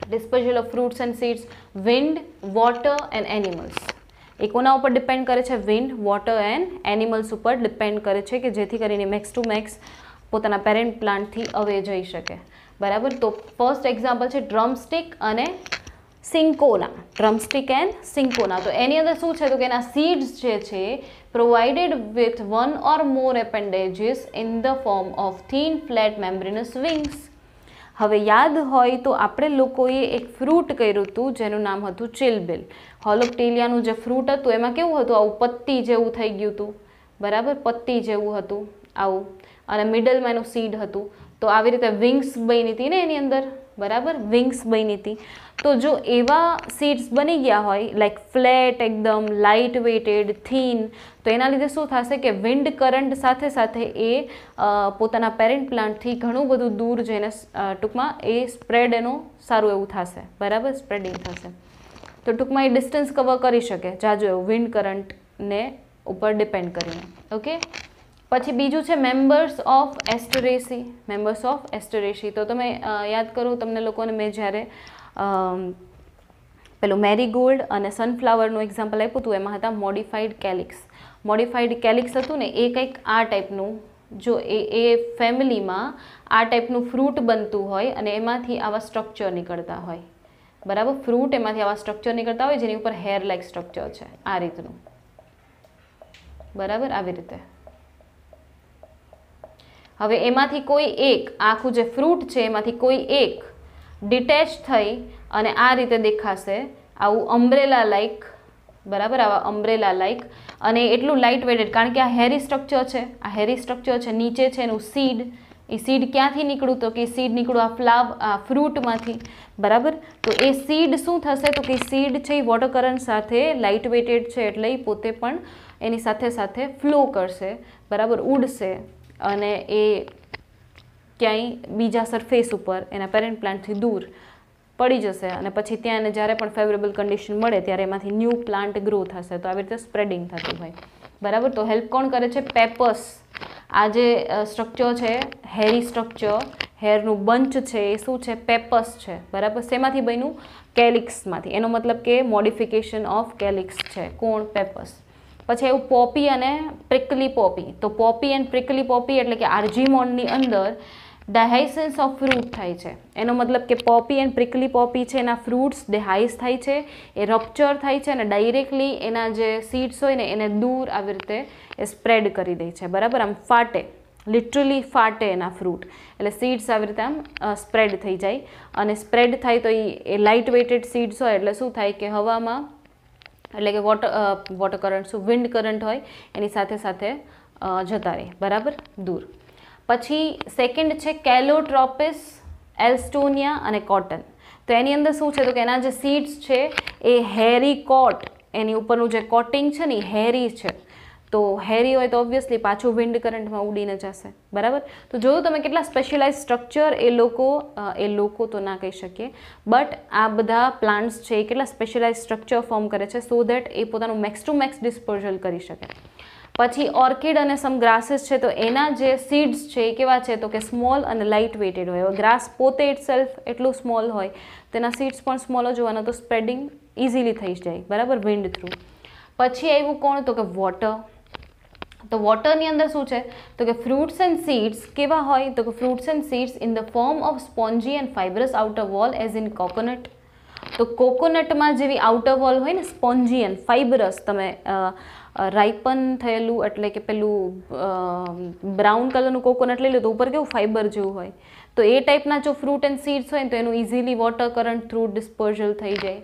disposal of fruits and seeds. Wind, water and animals. એ કોના ઉપર ડિપેન્ડ કરે છે? વિન્ડ, વોટર એન્ડ એનિમલ્સ ઉપર ડિપેન્ડ કરે છે કે જેથી કરીને મેક્સ ટુ મેક્સ પોતાના પેરેન્ટ પ્લાન્ટથી અવે જઈ શકે, બરાબર. તો ફર્સ્ટ એક્ઝામ્પલ છે ડ્રમસ્ટિક અને સિન્કોના. Drumstick and સિન્કોના. તો એની અંદર શું છે તો કે એના સીડ્સ જે છે provided with one or more appendages in the form of thin flat membranous wings. હવે યાદ હોય તો આપણે લોકોએ એક ફ્રૂટ કર્યું હતું જેનું નામ હતું ચિલબિલ. હોલોપ્ટેલિયાનું જે ફ્રૂટ હતું એમાં કેવું હતું? આવું પત્તી જેવું થઈ ગયું હતું, બરાબર. પત્તી જેવું હતું આવું, અને મિડલમાં એનું સીડ હતું. તો આવી રીતે વિંગ્સ બની હતી ને એની અંદર, બરાબર. વિંગ્સ બની હતી. તો જો એવા સીડ્સ બની ગયા હોય લાઈક ફ્લેટ, એકદમ લાઇટ વેટેડ, થીન, તો એના લીધે શું થશે કે વિન્ડ કરંટ સાથે સાથે એ પોતાના પેરેન્ટ પ્લાન્ટથી ઘણું બધું દૂર જઈને ટૂંકમાં એ સ્પ્રેડ એનો સારું એવું થશે, બરાબર. સ્પ્રેડિંગ થશે. તો ટૂંકમાં એ ડિસ્ટન્સ કવર કરી શકે જાજો એવું વિન્ડ કરંટને ઉપર ડિપેન્ડ કરીને. ઓકે. પછી બીજું છે members of Asteraceae. Members of Asteraceae. તો તમે યાદ કરો તમને લોકોને મેં જ્યારે પેલું મેરીગોલ્ડ અને સનફ્લાવરનું એક્ઝામ્પલ આપ્યું હતું એમાં હતા મોડિફાઈડ કેલિક્સ. મોડિફાઈડ કેલિક્સ હતું ને એ કંઈક આ ટાઈપનું, જો એ ફેમિલીમાં આ ટાઈપનું ફ્રૂટ બનતું હોય અને એમાંથી આવા સ્ટ્રક્ચર નીકળતા હોય, બરાબર. ફ્રૂટ એમાંથી આવા સ્ટ્રક્ચર નીકળતા હોય જેની ઉપર હેર લાઇક સ્ટ્રક્ચર છે આ રીતનું, બરાબર. આવી રીતે. હવે એમાંથી કોઈ એક આખું જે ફ્રૂટ છે એમાંથી કોઈ એક ડિટેચ થઈ અને આ રીતે દેખાશે આવું અમ્બ્રેલા લાઇક, બરાબર. આવા અમ્બ્રેલા લાઇક. અને એટલું લાઇટ વેટેડ કારણ કે આ હેરી સ્ટ્રક્ચર છે, આ હેરી સ્ટ્રક્ચર છે. નીચે છે એનું સીડ. એ સીડ ક્યાંથી નીકળ્યું? તો કે સીડ નીકળ્યું આ ફ્રૂટમાંથી, બરાબર. તો એ સીડ શું થશે તો કે સીડ છે એ વોટર કરંટ સાથે લાઇટ વેટેડ છે એટલે એ પોતે પણ એની સાથે સાથે ફ્લો કરશે, બરાબર. ઉડશે અને એ ક્યાંય બીજા સરફેસ ઉપર એના પેરેન્ટ પ્લાન્ટથી દૂર પડી જશે અને પછી ત્યાં એને જ્યારે પણ ફેવરેબલ કન્ડિશન મળે ત્યારે એમાંથી ન્યૂ પ્લાન્ટ ગ્રો થશે. તો આવી રીતે સ્પ્રેડિંગ થતું હોય, બરાબર. તો હેલ્પ કોણ કરે છે? પેપર્સ. આ જે સ્ટ્રક્ચર છે હેરી સ્ટ્રક્ચર, હેરનું બંચ છે એ શું છે? પેપર્સ છે, બરાબર. શેમાંથી બન્યું? કેલિક્સમાંથી. એનો મતલબ કે મોડિફિકેશન ઓફ કેલિક્સ છે. કોણ? પેપર્સ. પછી એવું પોપી અને પ્રિકલી પોપી. તો પોપી એન્ડ પ્રિકલી પોપી એટલે કે આર્જીમોનની અંદર ડાયહાઇસન્સ ઓફ ફ્રૂટ થાય છે. એનો મતલબ કે પોપી એન્ડ પ્રિકલી પોપી છે એના ફ્રૂટ્સ ડાયહાઇસ થાય છે, એ રપ્ચર થાય છે અને ડાયરેક્ટલી એના જે સીડ્સ હોય ને એને દૂર આવી રીતે એ સ્પ્રેડ કરી દે છે, બરાબર. આમ ફાટે, લિટરલી ફાટે એના ફ્રૂટ, એટલે સીડ્સ આવી રીતે આમ સ્પ્રેડ થઈ જાય. અને સ્પ્રેડ થાય તો એ લાઇટ વેટેડ સીડ્સ હોય એટલે શું થાય કે હવામાં એટલે કે વોટર કરંટ શું વિન્ડ કરંટ હોય એની સાથે સાથે જતા રહે, બરાબર, દૂર. પછી સેકન્ડ છે કેલોટ્રોપિસ, એલ્સ્ટોનિયા અને કોટન. તો એની અંદર શું છે તો કે એના જે સીડ્સ છે એ હેરી કોટ, એની ઉપરનું જે કોટિંગ છે ને એ હેરી છે. તો હેરી હોય તો ઓબ્વિયસલી પાછું વિન્ડ કરંટમાં ઉડીને જશે, બરાબર. તો જોયું તમે કેટલા સ્પેશિયલાઇઝ સ્ટ્રક્ચર એ લોકો તો ના કહી શકીએ, બટ આ બધા પ્લાન્ટ્સ છે એ કેટલા સ્પેશિયલાઇઝ સ્ટ્રક્ચર ફોર્મ કરે છે સો દેટ એ પોતાનું મેક્સ ટુ મેક્સ ડિસ્પોઝલ કરી શકે. પછી ઓર્કિડ અને સમ ગ્રાસીસ છે તો એના જે સીડ્સ છે એ કેવા છે તો કે સ્મોલ અને લાઇટ વેટેડ હોય. ગ્રાસ પોતે ઇટસેલ્ફ એટલું સ્મોલ હોય તેના સીડ્સ પણ સ્મોલ જ હોવાના, તો સ્પ્રેડિંગ ઇઝીલી થઈ જાય, બરાબર, વિન્ડ થ્રુ. પછી આવ્યું કોણ તો કે વોટર. તો વોટરની અંદર શું છે તો કે ફ્રૂટ્સ એન્ડ સીડ્સ કેવા હોય તો કે fruits and seeds in the form of spongy and fibrous outer wall as in coconut. તો કોકોનટમાં જેવી આઉટર વોલ હોય ને સ્પોન્જી એન્ડ ફાઇબ્રસ, તમે રાઇપન થયેલું એટલે કે પેલું બ્રાઉન કલરનું કોકોનટ લઈ લો તો ઉપર કેવું ફાઇબર જેવું હોય, તો એ ટાઈપના જો ફ્રૂટ એન્ડ સીડ્સ હોય ને તો એનું ઇઝીલી વોટર કરંટ થ્રુ ડિસ્પર્ઝલ થઈ જાય.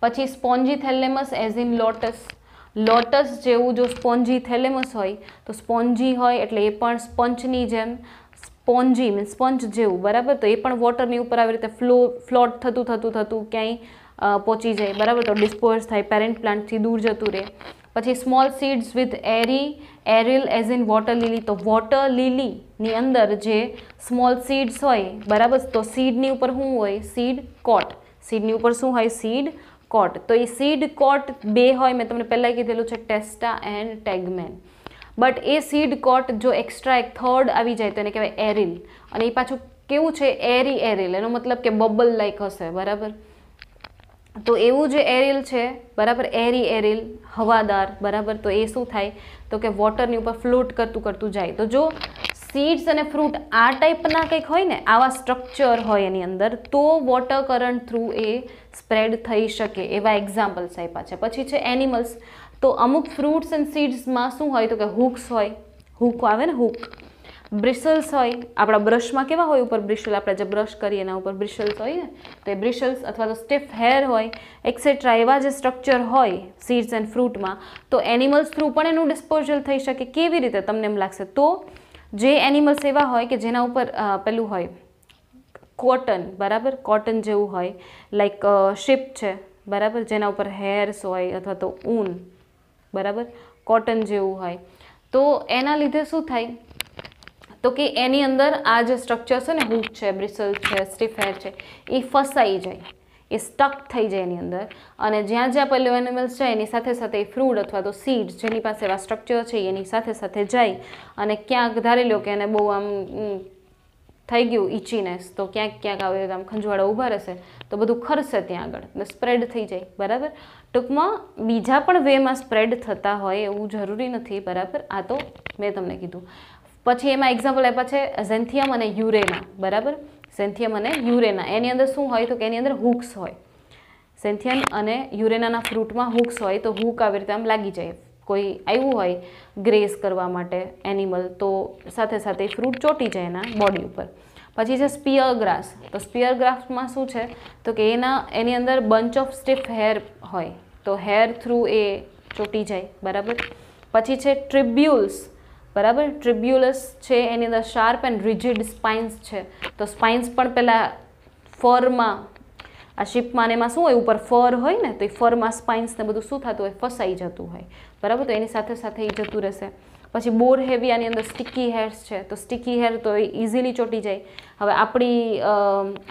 પછી spongy thalamus as in lotus. Lotus જેવું જો સ્પોન્જી થેલેમસ હોય તો સ્પોન્જી હોય એટલે એ પણ સ્પંચની જેમ સ્પોન્જી મીન્સ સ્પંચ જેવું, બરાબર. તો એ પણ વોટરની ઉપર આવી રીતે ફ્લોટ થતું ક્યાંય પહોંચી જાય, બરાબર. તો ડિસ્પોઝ થાય, પેરેન્ટ પ્લાન્ટથી દૂર જતું રહે. પછી small seeds with aril as in water lily. તો વોટર લીલીની અંદર જે સ્મોલ સીડ્સ હોય, બરાબર. તો સીડની ઉપર શું હોય? સીડ કોટ. સીડની ઉપર શું હોય? સીડ કોટ. તો એ સીડ કોટ બે હોય, મેં તમને પહેલાં કીધેલું છે ટેસ્ટા એન્ડ ટેગમેન. બટ એ સીડ કોટ જો એક્સ્ટ્રા એક થર્ડ આવી જાય તો એને કહેવાય એરિલ. અને એ પાછું કેવું છે? એરિલ. એનો મતલબ કે બબલ લાઈક હશે, બરાબર. તો એવું જે એરિલ છે, બરાબર, એરિલ હવાદાર, બરાબર. તો એ શું થાય તો કે વોટરની ઉપર ફ્લોટ કરતું જાય. તો જો સીડ્સ અને ફ્રૂટ આ ટાઈપના કંઈક હોય ને, આવા સ્ટ્રક્ચર હોય એની અંદર, તો વોટર કરંટ થ્રુ એ સ્પ્રેડ થઈ શકે. એવા એક્ઝામ્પલ્સ આપ્યા છે. પછી છે એનિમલ્સ. તો અમુક ફ્રૂટ્સ એન્ડ સીડ્સમાં શું હોય તો કે હુક્સ હોય. હુક આવે ને, હુક. બ્રિસલ્સ હોય. આપણા બ્રશમાં કેવા હોય ઉપર બ્રિસલ, આપણે જે બ્રશ કરીએ એના ઉપર બ્રિસલ્સ હોય ને, તો એ બ્રિસલ્સ અથવા તો સ્ટીફ હેર હોય એક્સેટ્રા, એવા જે સ્ટ્રક્ચર હોય સીડ્સ એન્ડ ફ્રૂટમાં, તો એનિમલ્સ થ્રુ પણ એનું ડિસ્પોઝલ થઈ શકે. કેવી રીતે તમને એમ લાગશે? તો જે એનિમલ્સ એવા હોય કે જેના ઉપર પેલું હોય કોટન, બરાબર, કોટન જેવું હોય, લાઈક શીપ છે, બરાબર, જેના ઉપર હેર્સ હોય અથવા તો ઊન, બરાબર, કોટન જેવું હોય, તો એના લીધે શું થાય તો કે એની અંદર આ જે સ્ટ્રક્ચર છે ને, હુક છે, બ્રિસલ છે, સ્ટીફ હેર છે, એ ફસાઈ જાય, એ સ્ટક થઈ જાય એની અંદર. અને જ્યાં જ્યાં પેલું એનિમલ્સ જાય એની સાથે સાથે એ ફ્રૂટ અથવા તો સીડ્સ જેની પાસે એવા સ્ટ્રક્ચર છે એની સાથે સાથે જાય અને ક્યાંક ધારી લો કે એને બહુ આમ થઈ ગયું ઇચીનેસ, તો ક્યાંક આવે આમ ખંજવાળા ઊભા રહેશે તો બધું ખરશે ત્યાં આગળ, એટલે સ્પ્રેડ થઈ જાય, બરાબર. ટૂંકમાં બીજા પણ વેમાં સ્પ્રેડ થતા હોય એવું જરૂરી નથી, બરાબર. આ તો મેં તમને કીધું. પછી એમાં એક્ઝામ્પલ આપ્યા છે ઝેન્થિયમ અને યુરેના, બરાબર. ઝેન્થિયમ અને યુરેના, એની અંદર શું હોય તો કે એની અંદર હુક્સ હોય. ઝેન્થિયમ અને યુરેનાના ફ્રૂટમાં હુક્સ હોય, તો હુક આવી રીતે આમ લાગી જાય. કોઈ આવ્યું હોય ગ્રેસ કરવા માટે એનિમલ, તો સાથે સાથે ફ્રૂટ ચોંટી જાય એના બોડી ઉપર. પછી છે સ્પિયર ગ્રાસ. તો સ્પિયર ગ્રાસમાં શું છે તો કે એની અંદર બંચ ઓફ સ્ટીફ હેર હોય, તો હેર થ્રુ એ ચોંટી જાય, બરાબર. પછી છે ટ્રિબ્યુલ્સ, બરાબર. ટ્રિબ્યુલસ છે એની અંદર શાર્પ એન્ડ રિજિડ સ્પાઇન્સ છે. તો સ્પાઇન્સ પણ પેલા ફરમાં, આ શીપમાં એમાં શું હોય ઉપર ફર હોય ને, તો એ ફરમાં સ્પાઇન્સ ને બધું શું થતું હોય? ફસાઈ જતું હોય, બરાબર. તો એની સાથે સાથે એ જતું રહેશે. પછી બોર હેવી, આની અંદર સ્ટિકી હેર્સ છે, તો સ્ટિકી હેર તો એ ઇઝીલી ચોંટી જાય. હવે આપણી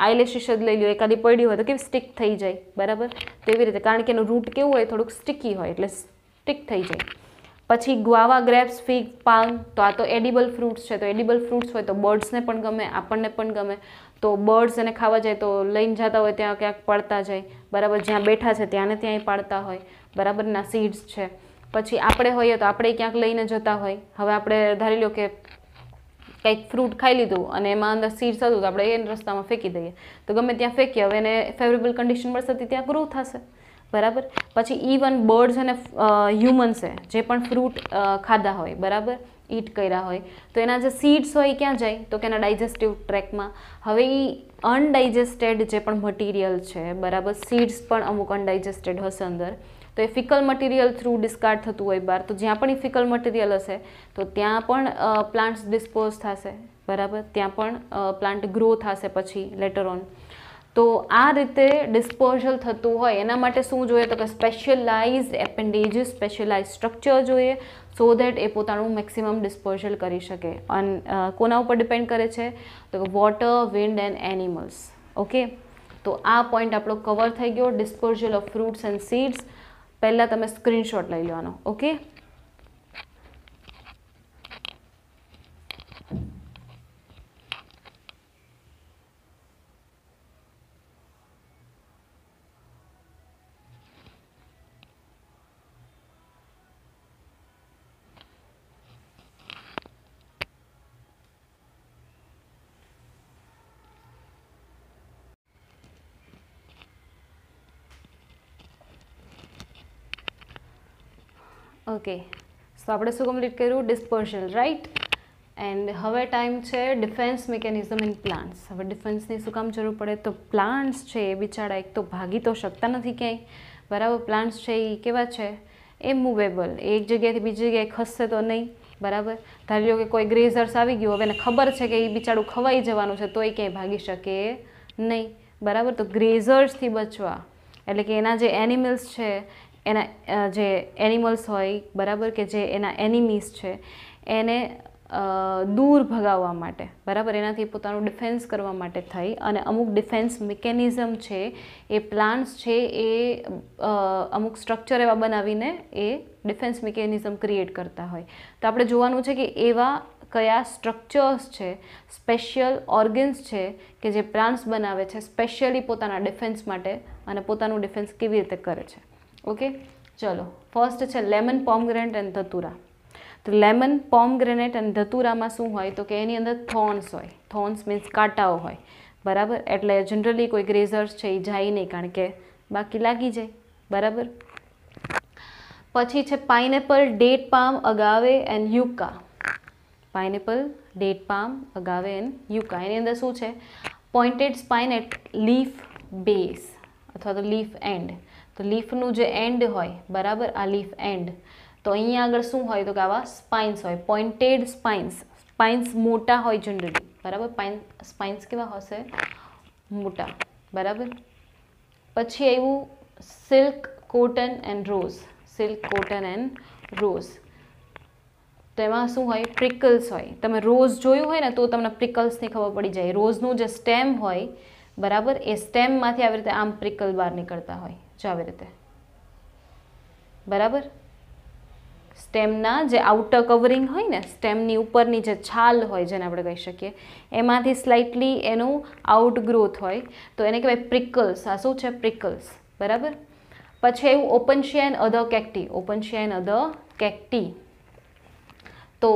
આઈલેશિસ જ લઈ લો, એકાદી પડી હોય તો કેવી સ્ટિક થઈ જાય, બરાબર. તો એવી રીતે, કારણ કે એનું રૂટ કેવું હોય થોડુંક સ્ટિકી હોય એટલે સ્ટિક થઈ જાય. પછી ગ્વાવા, ગ્રેપ્સ, ફિગ, પાલ્મ, તો આ તો એડિબલ ફ્રૂટ્સ છે. તો એડિબલ ફ્રૂટ્સ હોય તો બર્ડ્સને પણ ગમે, આપણને પણ ગમે. તો બર્ડ્સ એને ખાવા જાય તો લઈને જતા હોય ત્યાં ક્યાંક પાડતા જાય, બરાબર. જ્યાં બેઠા છે ત્યાં ને ત્યાંય પાડતા હોય, બરાબર. ના સીડ્સ છે. પછી આપણે હોઈએ તો આપણે ક્યાંક લઈને જતા હોય. હવે આપણે ધારી લો કે કંઈક ફ્રૂટ ખાઈ લીધું અને એમાં અંદર સીડ્સ હતું તો આપણે એને રસ્તામાં ફેંકી દઈએ, તો ગમે ત્યાં ફેંકીએ, હવે એને ફેવરેબલ કન્ડિશન મળશે ત્યાં ગ્રો થશે, બરાબર. પછી ઇવન બર્ડ્સ અને હ્યુમન્સે જે પણ ફ્રૂટ ખાધા હોય, બરાબર, ઈટ કર્યા હોય, તો એના જે સીડ્સ હોય ક્યાં જાય તો કે એના ડાયજેસ્ટિવ ટ્રેકમાં. હવે એ અનડાઇજેસ્ટેડ જે પણ મટીરિયલ છે, બરાબર, સીડ્સ પણ અમુક અનડાઇજેસ્ટેડ હશે અંદર, તો એ ફિકલ મટીરિયલ થ્રુ ડિસ્કાર્ડ થતું હોય બહાર. તો જ્યાં પણ એ ફિકલ મટીરિયલ હશે તો ત્યાં પણ પ્લાન્ટ્સ ડિસ્પોઝ થશે, બરાબર. ત્યાં પણ પ્લાન્ટ ગ્રો થશે પછી લેટર ઓન. તો આ રીતે ડિસ્પોઝલ થતું હોય એના માટે શું જોઈએ તો કે સ્પેશિયલાઇઝડ એપેન્ડેજીસ, સ્પેશિયલાઇઝ સ્ટ્રક્ચર જોઈએ, સો દેટ એ પોતાનું મેક્સિમમ ડિસ્પોઝલ કરી શકે. અને કોના ઉપર ડિપેન્ડ કરે છે તો કે water, wind and animals. Okay, તો આ પોઈન્ટ આપણો કવર થઈ ગયો, disposal of fruits and seeds. પહેલાં તમે સ્ક્રીનશોટ લઈ લેવાનો. ઓકે, ઓકે, તો આપણે શું કમ્પ્લીટ કર્યું? ડિસ્પર્ઝલ, રાઈટ. એન્ડ હવે ટાઈમ છે ડિફેન્સ મિકેનિઝમ ઇન પ્લાન્ટ્સ. હવે ડિફેન્સની શું કામ જરૂર પડે? તો પ્લાન્ટ્સ છે એ બિચારા એક તો ભાગી તો શકતા નથી ક્યાંય, બરાબર. પ્લાન્ટ્સ છે એ કેવા છે? એ મૂવેબલ, એક જગ્યાએથી બીજી જગ્યાએ ખસશે તો નહીં, બરાબર. ધારી લો કે કોઈ ગ્રેઝર્સ આવી ગયું, હવે એને ખબર છે કે એ બિચારું ખવાઈ જવાનું છે, તો એ ક્યાંય ભાગી શકે નહીં, બરાબર. તો ગ્રેઝર્સથી બચવા, એટલે કે એના જે એનિમલ્સ છે, એના જે એનિમલ્સ હોય, બરાબર, કે જે એના એનિમીઝ છે એને દૂર ભગાવવા માટે, બરાબર, એનાથી પોતાનું ડિફેન્સ કરવા માટે થઈ અને અમુક ડિફેન્સ મિકેનિઝમ છે એ પ્લાન્ટ્સ છે એ અમુક સ્ટ્રક્ચર એવા બનાવીને એ ડિફેન્સ મિકેનિઝમ ક્રિએટ કરતા હોય. તો આપણે જોવાનું છે કે એવા કયા સ્ટ્રક્ચર્સ છે, સ્પેશિયલ ઓર્ગન્સ છે કે જે પ્લાન્ટ્સ બનાવે છે સ્પેશિયલી પોતાના ડિફેન્સ માટે અને પોતાનું ડિફેન્સ કેવી રીતે કરે છે. ઓકે, ચલો. ફર્સ્ટ છે લેમન, પોમગ્રેનેટ એન્ડ ધતુરા. તો લેમન, પોમગ્રેનેટ અને ધતુરામાં શું હોય? તો કે એની અંદર થોર્ન્સ હોય. થોર્ન્સ મીન્સ કાંટાઓ હોય, બરાબર. એટલે જનરલી કોઈ ગ્રેઝર્સ છે એ જાય નહીં, કારણ કે બાકી લાગી જાય, બરાબર. પછી છે pineapple, date palm, agave and yucca. Pineapple, date palm, agave and yucca. એની અંદર શું છે? Pointed spine at leaf base અથવા તો લીફ એન્ડ. તો લીફનું જે એન્ડ હોય, બરાબર, આ લીફ એન્ડ, તો અહીંયા આગળ શું હોય? તો કે આવા સ્પાઇન્સ હોય, પોઇન્ટેડ સ્પાઇન્સ. સ્પાઇન્સ મોટા હોય જનરલી, બરાબર. સ્પાઇન્સ કેવા હશે? મોટા, બરાબર. પછી આવ્યું silk, cotton and rose. Silk, cotton and rose. તો એમાં શું હોય? પ્રિકલ્સ હોય. તમે રોઝ જોયું હોય ને તો તમને પ્રિકલ્સની ખબર પડી જાય. રોઝનું જે સ્ટેમ હોય, બરાબર, એ સ્ટેમમાંથી આવી રીતે આમ પ્રિકલ બહાર નીકળતા હોય, જો આવી રીતે, બરાબર. સ્ટેમના જે આઉટર કવરિંગ હોય ને, સ્ટેમની ઉપરની જે છાલ હોય જેને આપણે કહી શકીએ, એમાંથી સ્લાઇટલી એનું આઉટગ્રોથ હોય, તો એને કહેવાય પ્રિકલ્સ. આ શું છે? પ્રિકલ્સ, બરાબર. પછી એવું ઓપનશિયા એન્ડ અધર કેક્ટી. ઓપનશિયા and other કેક્ટી. તો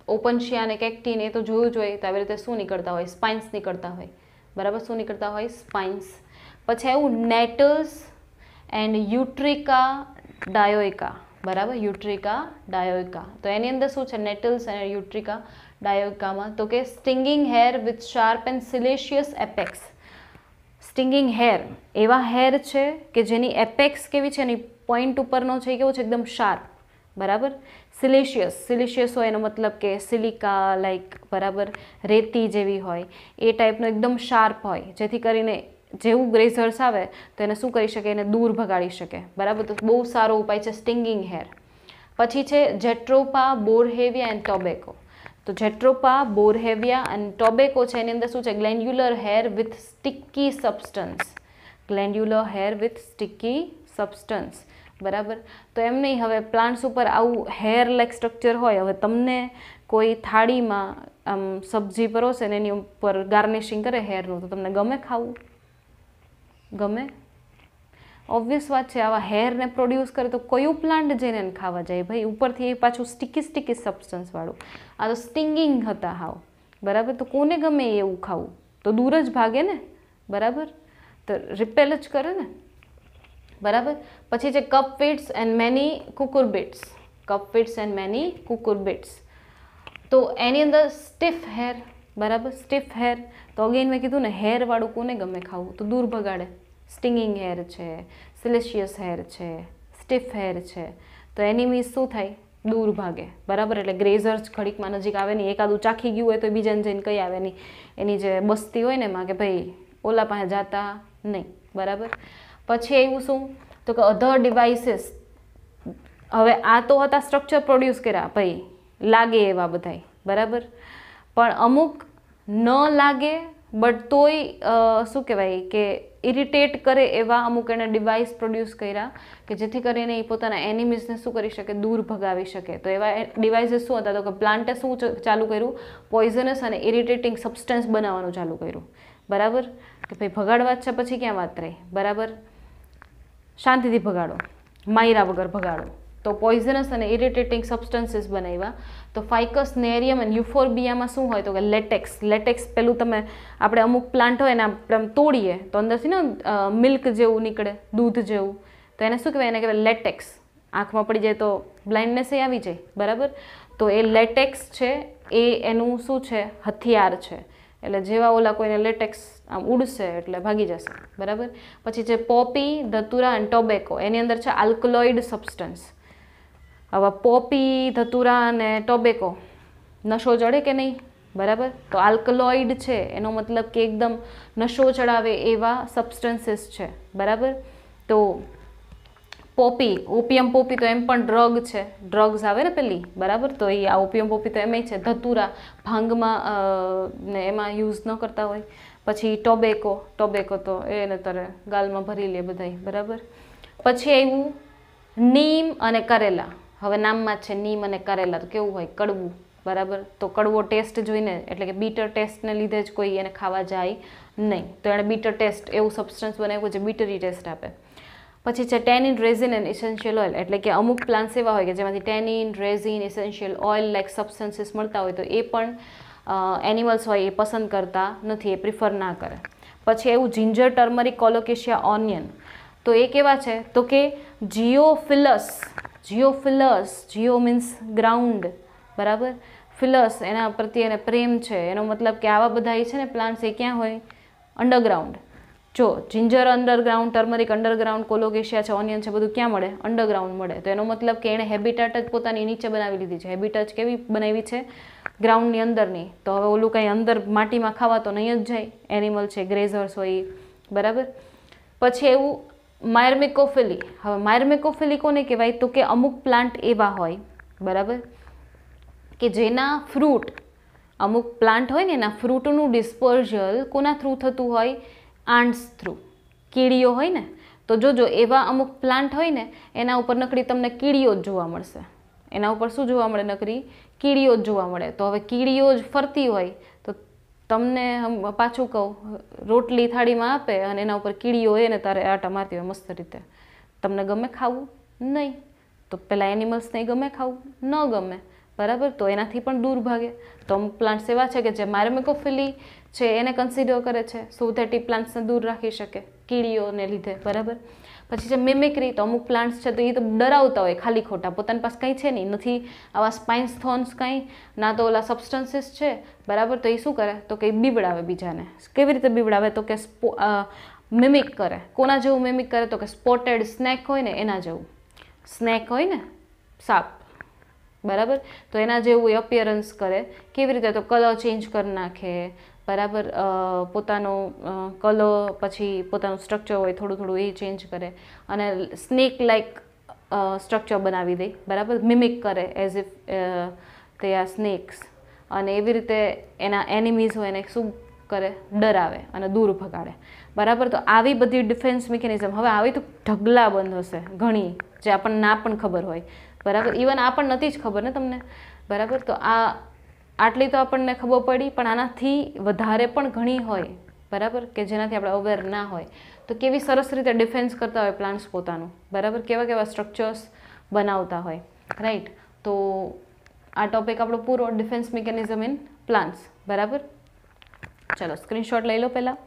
ઓપનશિયા અને કેક્ટીને તો જોયું જોઈએ, તો આવી રીતે શું નીકળતા હોય? સ્પાઇન્સ નીકળતા હોય, બરાબર. શું નીકળતા હોય? સ્પાઇન્સ. પછી એવું નેટલ્સ એન્ડ યુટ્રિકા ડાયોઇકા, બરાબર. યુટ્રિકા ડાયોઇકા. તો એની અંદર શું છે? નેટલ્સ અને યુટ્રિકા ડાયોઇકામાં તો કે stinging hair with sharp and siliceous apex. Stinging hair, એવા હેર છે કે જેની એપેક્સ કેવી છે? એની પોઈન્ટ ઉપરનો છે કેવો છે? એકદમ શાર્પ, બરાબર. સિલેશિયસ, સિલેશિયસ હોય એનો મતલબ કે સિલિકા લાઈક, બરાબર, રેતી જેવી હોય એ ટાઈપનો એકદમ શાર્પ હોય, જેથી કરીને જેવું ગ્રેઝર્સ આવે તો એને શું કરી શકે? એને દૂર ભગાડી શકે, બરાબર. તો બહુ સારો ઉપાય છે સ્ટિંગિંગ હેર. પછી છે જેટ્રોપા, બોરહેવિયા એન્ડ ટોબેકો. તો જેટ્રોપા, બોરહેવિયા અને ટોબેકો છે એની અંદર શું છે? Glandular hair with sticky substance. Glandular hair with sticky substance, બરાબર. તો એમ નહીં, હવે પ્લાન્ટ્સ ઉપર આવું હેર લાઈક સ્ટ્રક્ચર હોય, હવે તમને કોઈ થાળીમાં આમ સબ્જી પરોસે ને એની ઉપર ગાર્નિશિંગ કરે હેરનું, તો તમને ગમે ખાવું? ગમે? ઓબ્વિયસ વાત છે. આવા હેરને પ્રોડ્યુસ કરે તો કયું પ્લાન્ટ જઈને એને ખાવા જાય ભાઈ? ઉપરથી એ પાછું સ્ટિકી સબસ્ટન્સવાળું. આ તો સ્ટિંગિંગ હતા હાવ, બરાબર. તો કોને ગમે એવું ખાવું? તો દૂર જ ભાગે ને, બરાબર. તો રિપેલ જ કરે ને, બરાબર. પછી છે કપફિટ્સ એન્ડ મેની કુકુરબિટ્સ. કપફિટ્સ એન્ડ મેની કુકુરબિટ્સ. તો એની અંદર સ્ટીફ હેર, બરાબર. સ્ટીફ હેર તો અગેન મેં કીધું ને, હેરવાળું કોને ગમે ખાવું? તો દૂર ભગાડે. સ્ટિંગિંગ હેર છે, સિલેશિયસ હેર છે, સ્ટીફ હેર છે, તો એની મીન્સ શું થાય? દૂર ભાગે, બરાબર. એટલે ગ્રેઝર્સ ઘડીકમાં નજીક આવે નહીં. એકાદું ચાખી ગયું હોય તો બીજાને જઈને કઈ આવે નહીં. એની જે બસ્તી હોય ને એમાં કે ભાઈ ઓલા પાસે જાતા નહીં, બરાબર. પછી એવું શું? તો કે અધર ડિવાઇસીસ. હવે આ તો હતા સ્ટ્રક્ચર પ્રોડ્યુસ કર્યા ભાઈ, લાગે એવા બધાય, બરાબર. પણ અમુક ન લાગે બટ તોય શું કહેવાય કે ઇરિટેટ કરે એવા અમુક એને ડિવાઇસ પ્રોડ્યુસ કર્યા કે જેથી કરીને એ પોતાના એનિમીઝને શું કરી શકે? દૂર ભગાવી શકે. તો એવા ડિવાઇસીસ શું હતા? તો કે પ્લાન્ટે શું ચાલુ કર્યું? પોઈઝનસ અને ઇરિટેટિંગ સબસ્ટન્સ બનાવવાનું ચાલુ કર્યું, બરાબર. કે ભાઈ ભગાડવા જ છે, પછી ક્યાં વાત રહી, બરાબર. શાંતિથી ભગાડો, માયરા વગર ભગાડો. તો પોઈઝનસ અને ઇરિટેટિંગ સબસ્ટન્સીસ બનાવ્યા. તો ફાઇકસ, નેરિયમ અને યુફોર્બિયામાં શું હોય? તો કે લેટેક્સ. લેટેક્સ પેલું તમે આપણે અમુક પ્લાન્ટ હોય ને આપણે તોડીએ તો અંદરથી ને મિલ્ક જેવું નીકળે, દૂધ જેવું, તો એને શું કહેવાય? એને કહેવાય લેટેક્સ. આંખમાં પડી જાય તો બ્લાઇન્ડનેસ આવી જાય, બરાબર. તો એ લેટેક્સ છે એ એનું શું છે, હથિયાર છે. એટલે જેવા ઓલા કોઈને લેટેક્સ આમ ઉડશે એટલે ભાગી જશે, બરાબર. પછી છે પોપી, ધતુરા અને ટોબેકો, એની અંદર છે આલ્કલોઇડ સબસ્ટન્સ. હવે પોપી, ધતુરા અને ટોબેકો નશો ચડે કે નહીં, બરાબર. તો આલ્કલોઇડ છે એનો મતલબ કે એકદમ નશો ચડાવે એવા સબસ્ટન્સીસ છે, બરાબર. તો પોપી, ઓપિયમ પોપી તો એમ પણ ડ્રગ છે, ડ્રગ્સ આવે ને પેલી, બરાબર. તો એ આ ઓપિયમ પોપી તો એમ છે. ધતુરા ભાંગમાં ને એમાં યુઝ ન કરતા હોય. પછી ટોબેકો, ટોબેકો તો એને તરે ગાલમાં ભરી લે બધાય, બરાબર. પછી આવ્યું નીમ અને કરેલા. હવે નામમાં જ છે નીમ અને કરેલા, તો કેવું હોય, કડવું, બરાબર. તો કડવો ટેસ્ટ જોઈને, એટલે કે બીટર ટેસ્ટને લીધે જ કોઈ એને ખાવા જાય નહીં. તો એણે બીટર ટેસ્ટ એવું સબસ્ટન્સ બનાવ્યું જે બીટરી ટેસ્ટ આપે. પછી છે tannin, resin and essential oil, એટલે કે અમુક પ્લાન્ટ્સ એવા હોય કે જેમાંથી tannin, resin, essential oil like substances મળતા હોય, તો એ પણ એનિમલ્સ હોય એ પસંદ કરતા નથી, એ પ્રિફર ના કરે. પછી એવું જિંજર, ટર્મરિક, કોલોકેશિયા, ઓનિયન, તો એ કેવા છે, તો કે જીઓફિલસ, જીઓફિલસ, જીઓ મીન્સ ગ્રાઉન્ડ, બરાબર. ફિલસ એના પ્રત્યે એને પ્રેમ છે, એનો મતલબ કે આવા બધા એ છે ને પ્લાન્ટ્સ એ ક્યાં હોય, અંડરગ્રાઉન્ડ. જો જિંજર અંડરગ્રાઉન્ડ, ટર્મરિક અંડરગ્રાઉન્ડ, કોલોકેશિયા છે, ઓનિયન છે, બધું ક્યાં મળે, અંડરગ્રાઉન્ડ મળે. તો એનો મતલબ કે એણે હેબિટાટ જ પોતાની નીચે બનાવી લીધી છે. હેબિટાટ કેવી બનાવી છે, ગ્રાઉન્ડની અંદરની. તો હવે ઓલું કંઈ અંદર માટીમાં ખાવા તો નહીં જ જાય, એનિમલ છે, ગ્રેઝર્સ હોય એ, બરાબર. પછી એવું માયર્મેકોફિલી. હવે માયર્મેકોફિલી કોને કહેવાય, તો કે અમુક પ્લાન્ટ એવા હોય, બરાબર, કે જેના ફ્રૂટ, અમુક પ્લાન્ટ હોય ને એના ફ્રૂટનું ડિસ્પર્ઝલ કોના થ્રુ થતું હોય, આન્ટ્સ થ્રુ, કીડીઓ હોય ને. તો જોજો એવા અમુક પ્લાન્ટ હોય ને એના ઉપર નકરી તમને કીડીઓ જ જોવા મળશે. એના ઉપર શું જોવા મળે, નકરી કીડીઓ જ જોવા મળે. તો હવે કીડીઓ જ ફરતી હોય તો તમને પાછું કહું, રોટલી થાળીમાં આપે અને એના ઉપર કીડીઓ હોય ને તારે આટા મારતી હોય મસ્ત રીતે, તમને ગમે ખાવું? નહીં. તો પેલા એનિમલ્સને ગમે ખાવું? ન ગમે, બરાબર. તો એનાથી પણ દૂર ભાગે. તો અમુક પ્લાન્ટ્સ એવા છે કે જે માયર્મેકોફિલી છે એને કન્સિડર કરે છે, સો ધેટ એ પ્લાન્ટ્સને દૂર રાખી શકે કીડીઓને લીધે, બરાબર. પછી છે મિમિક્રી. તો અમુક પ્લાન્ટ્સ છે તો એ તો ડરાવતા હોય ખાલી ખોટા, પોતાની પાસે કંઈ છે નહીં, નથી આવા સ્પાઇન્સ, થોર્ન્સ કંઈ ના, તો ઓલા સબસ્ટન્સીસ છે, બરાબર. તો એ શું કરે, તો કે બીવડાવે બીજાને. કેવી રીતે બીવડાવે, તો કે મિમિક કરે. કોના જેવું મિમિક કરે, તો કે સ્પોટેડ સ્નેક હોય ને એના જેવું. સ્નેક હોય ને, સાપ, બરાબર. તો એના જેવું એ અપિયરન્સ કરે. કેવી રીતે, તો કલર ચેન્જ કરી નાખે, બરાબર. પોતાનો કલર, પછી પોતાનું સ્ટ્રક્ચર હોય થોડું થોડું એ ચેન્જ કરે અને સ્નેક લાઇક સ્ટ્રક્ચર બનાવી દે, બરાબર. મિમિક કરે એઝ ઇફ તે આર સ્નેક્સ. અને એવી રીતે એના એનિમીઝ હોય એને શું કરે, ડરાવે અને દૂર ભગાડે, બરાબર. તો આવી બધી ડિફેન્સ મિકેનિઝમ. હવે આવી તો ઢગલા બંધ હશે ઘણી, જે આપણને ના પણ ખબર હોય, બરાબર. ઇવન આ પણ નથી જ ખબર ને તમને, બરાબર. તો આ આટલી તો આપણને ખબર પડી, પણ આનાથી વધારે પણ ઘણી હોય, બરાબર, કે જેનાથી આપણે અવેર ના હોય. તો કેવી સરસ રીતે ડિફેન્સ કરતા હોય પ્લાન્ટ્સ પોતાનું, બરાબર. કેવા કેવા સ્ટ્રક્ચર્સ બનાવતા હોય, રાઈટ. તો આ ટોપિક આપણો પૂરો, ડિફેન્સ મિકેનિઝમ ઇન પ્લાન્ટ્સ, બરાબર. ચલો સ્ક્રીનશોટ લઈ લો પહેલાં.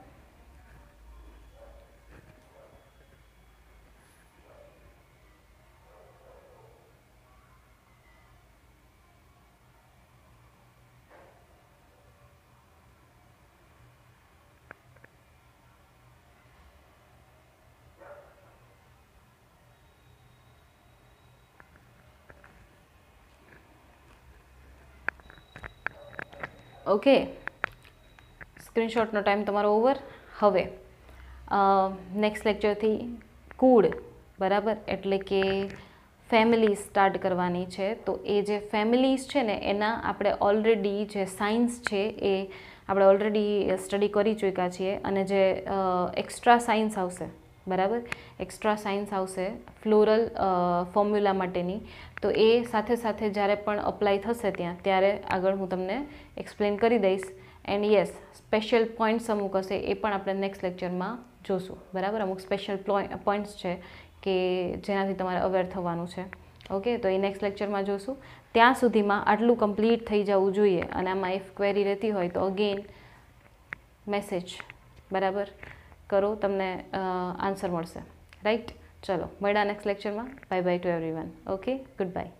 ઓકે, સ્ક્રીનશોટનો ટાઈમ તમારો ઓવર. હવે નેક્સ્ટ લેક્ચરથી કુળ, બરાબર, એટલે કે ફેમિલી સ્ટાર્ટ કરવાની છે. તો એ જે ફેમિલીઝ છે ને એના આપણે ઓલરેડી જે સાયન્સ છે એ આપણે ઓલરેડી સ્ટડી કરી ચૂક્યા છીએ. અને જે એક્સ્ટ્રા સાયન્સ આવશે, બરાબર, એક્સ્ટ્રા સાયન્સ આવશે ફ્લોરલ ફોર્મ્યુલા માટેની, તો એ સાથે સાથે જ્યારે પણ અપ્લાય થશે ત્યારે આગળ હું તમને એક્સપ્લેન કરી દઈશ. એન્ડ યસ, સ્પેશિયલ પોઈન્ટ્સ અમુક હશે એ પણ આપણે નેક્સ્ટ લેક્ચરમાં જોશું, બરાબર. અમુક સ્પેશિયલ પોઈન્ટ્સ છે કે જેનાથી તમારે અવેર થવાનું છે. ઓકે, તો એ નેક્સ્ટ લેક્ચરમાં જોશું. ત્યાં સુધીમાં આટલું કમ્પ્લીટ થઈ જવું જોઈએ. અને આમાં ઇફ ક્વેરી રહેતી હોય તો અગેન મેસેજ, બરાબર, કરો, તમને આન્સર મળશે, રાઈટ. ચલો મળ્યા નેક્સ્ટ લેક્ચરમાં. Bye bye to everyone. Okay, good bye.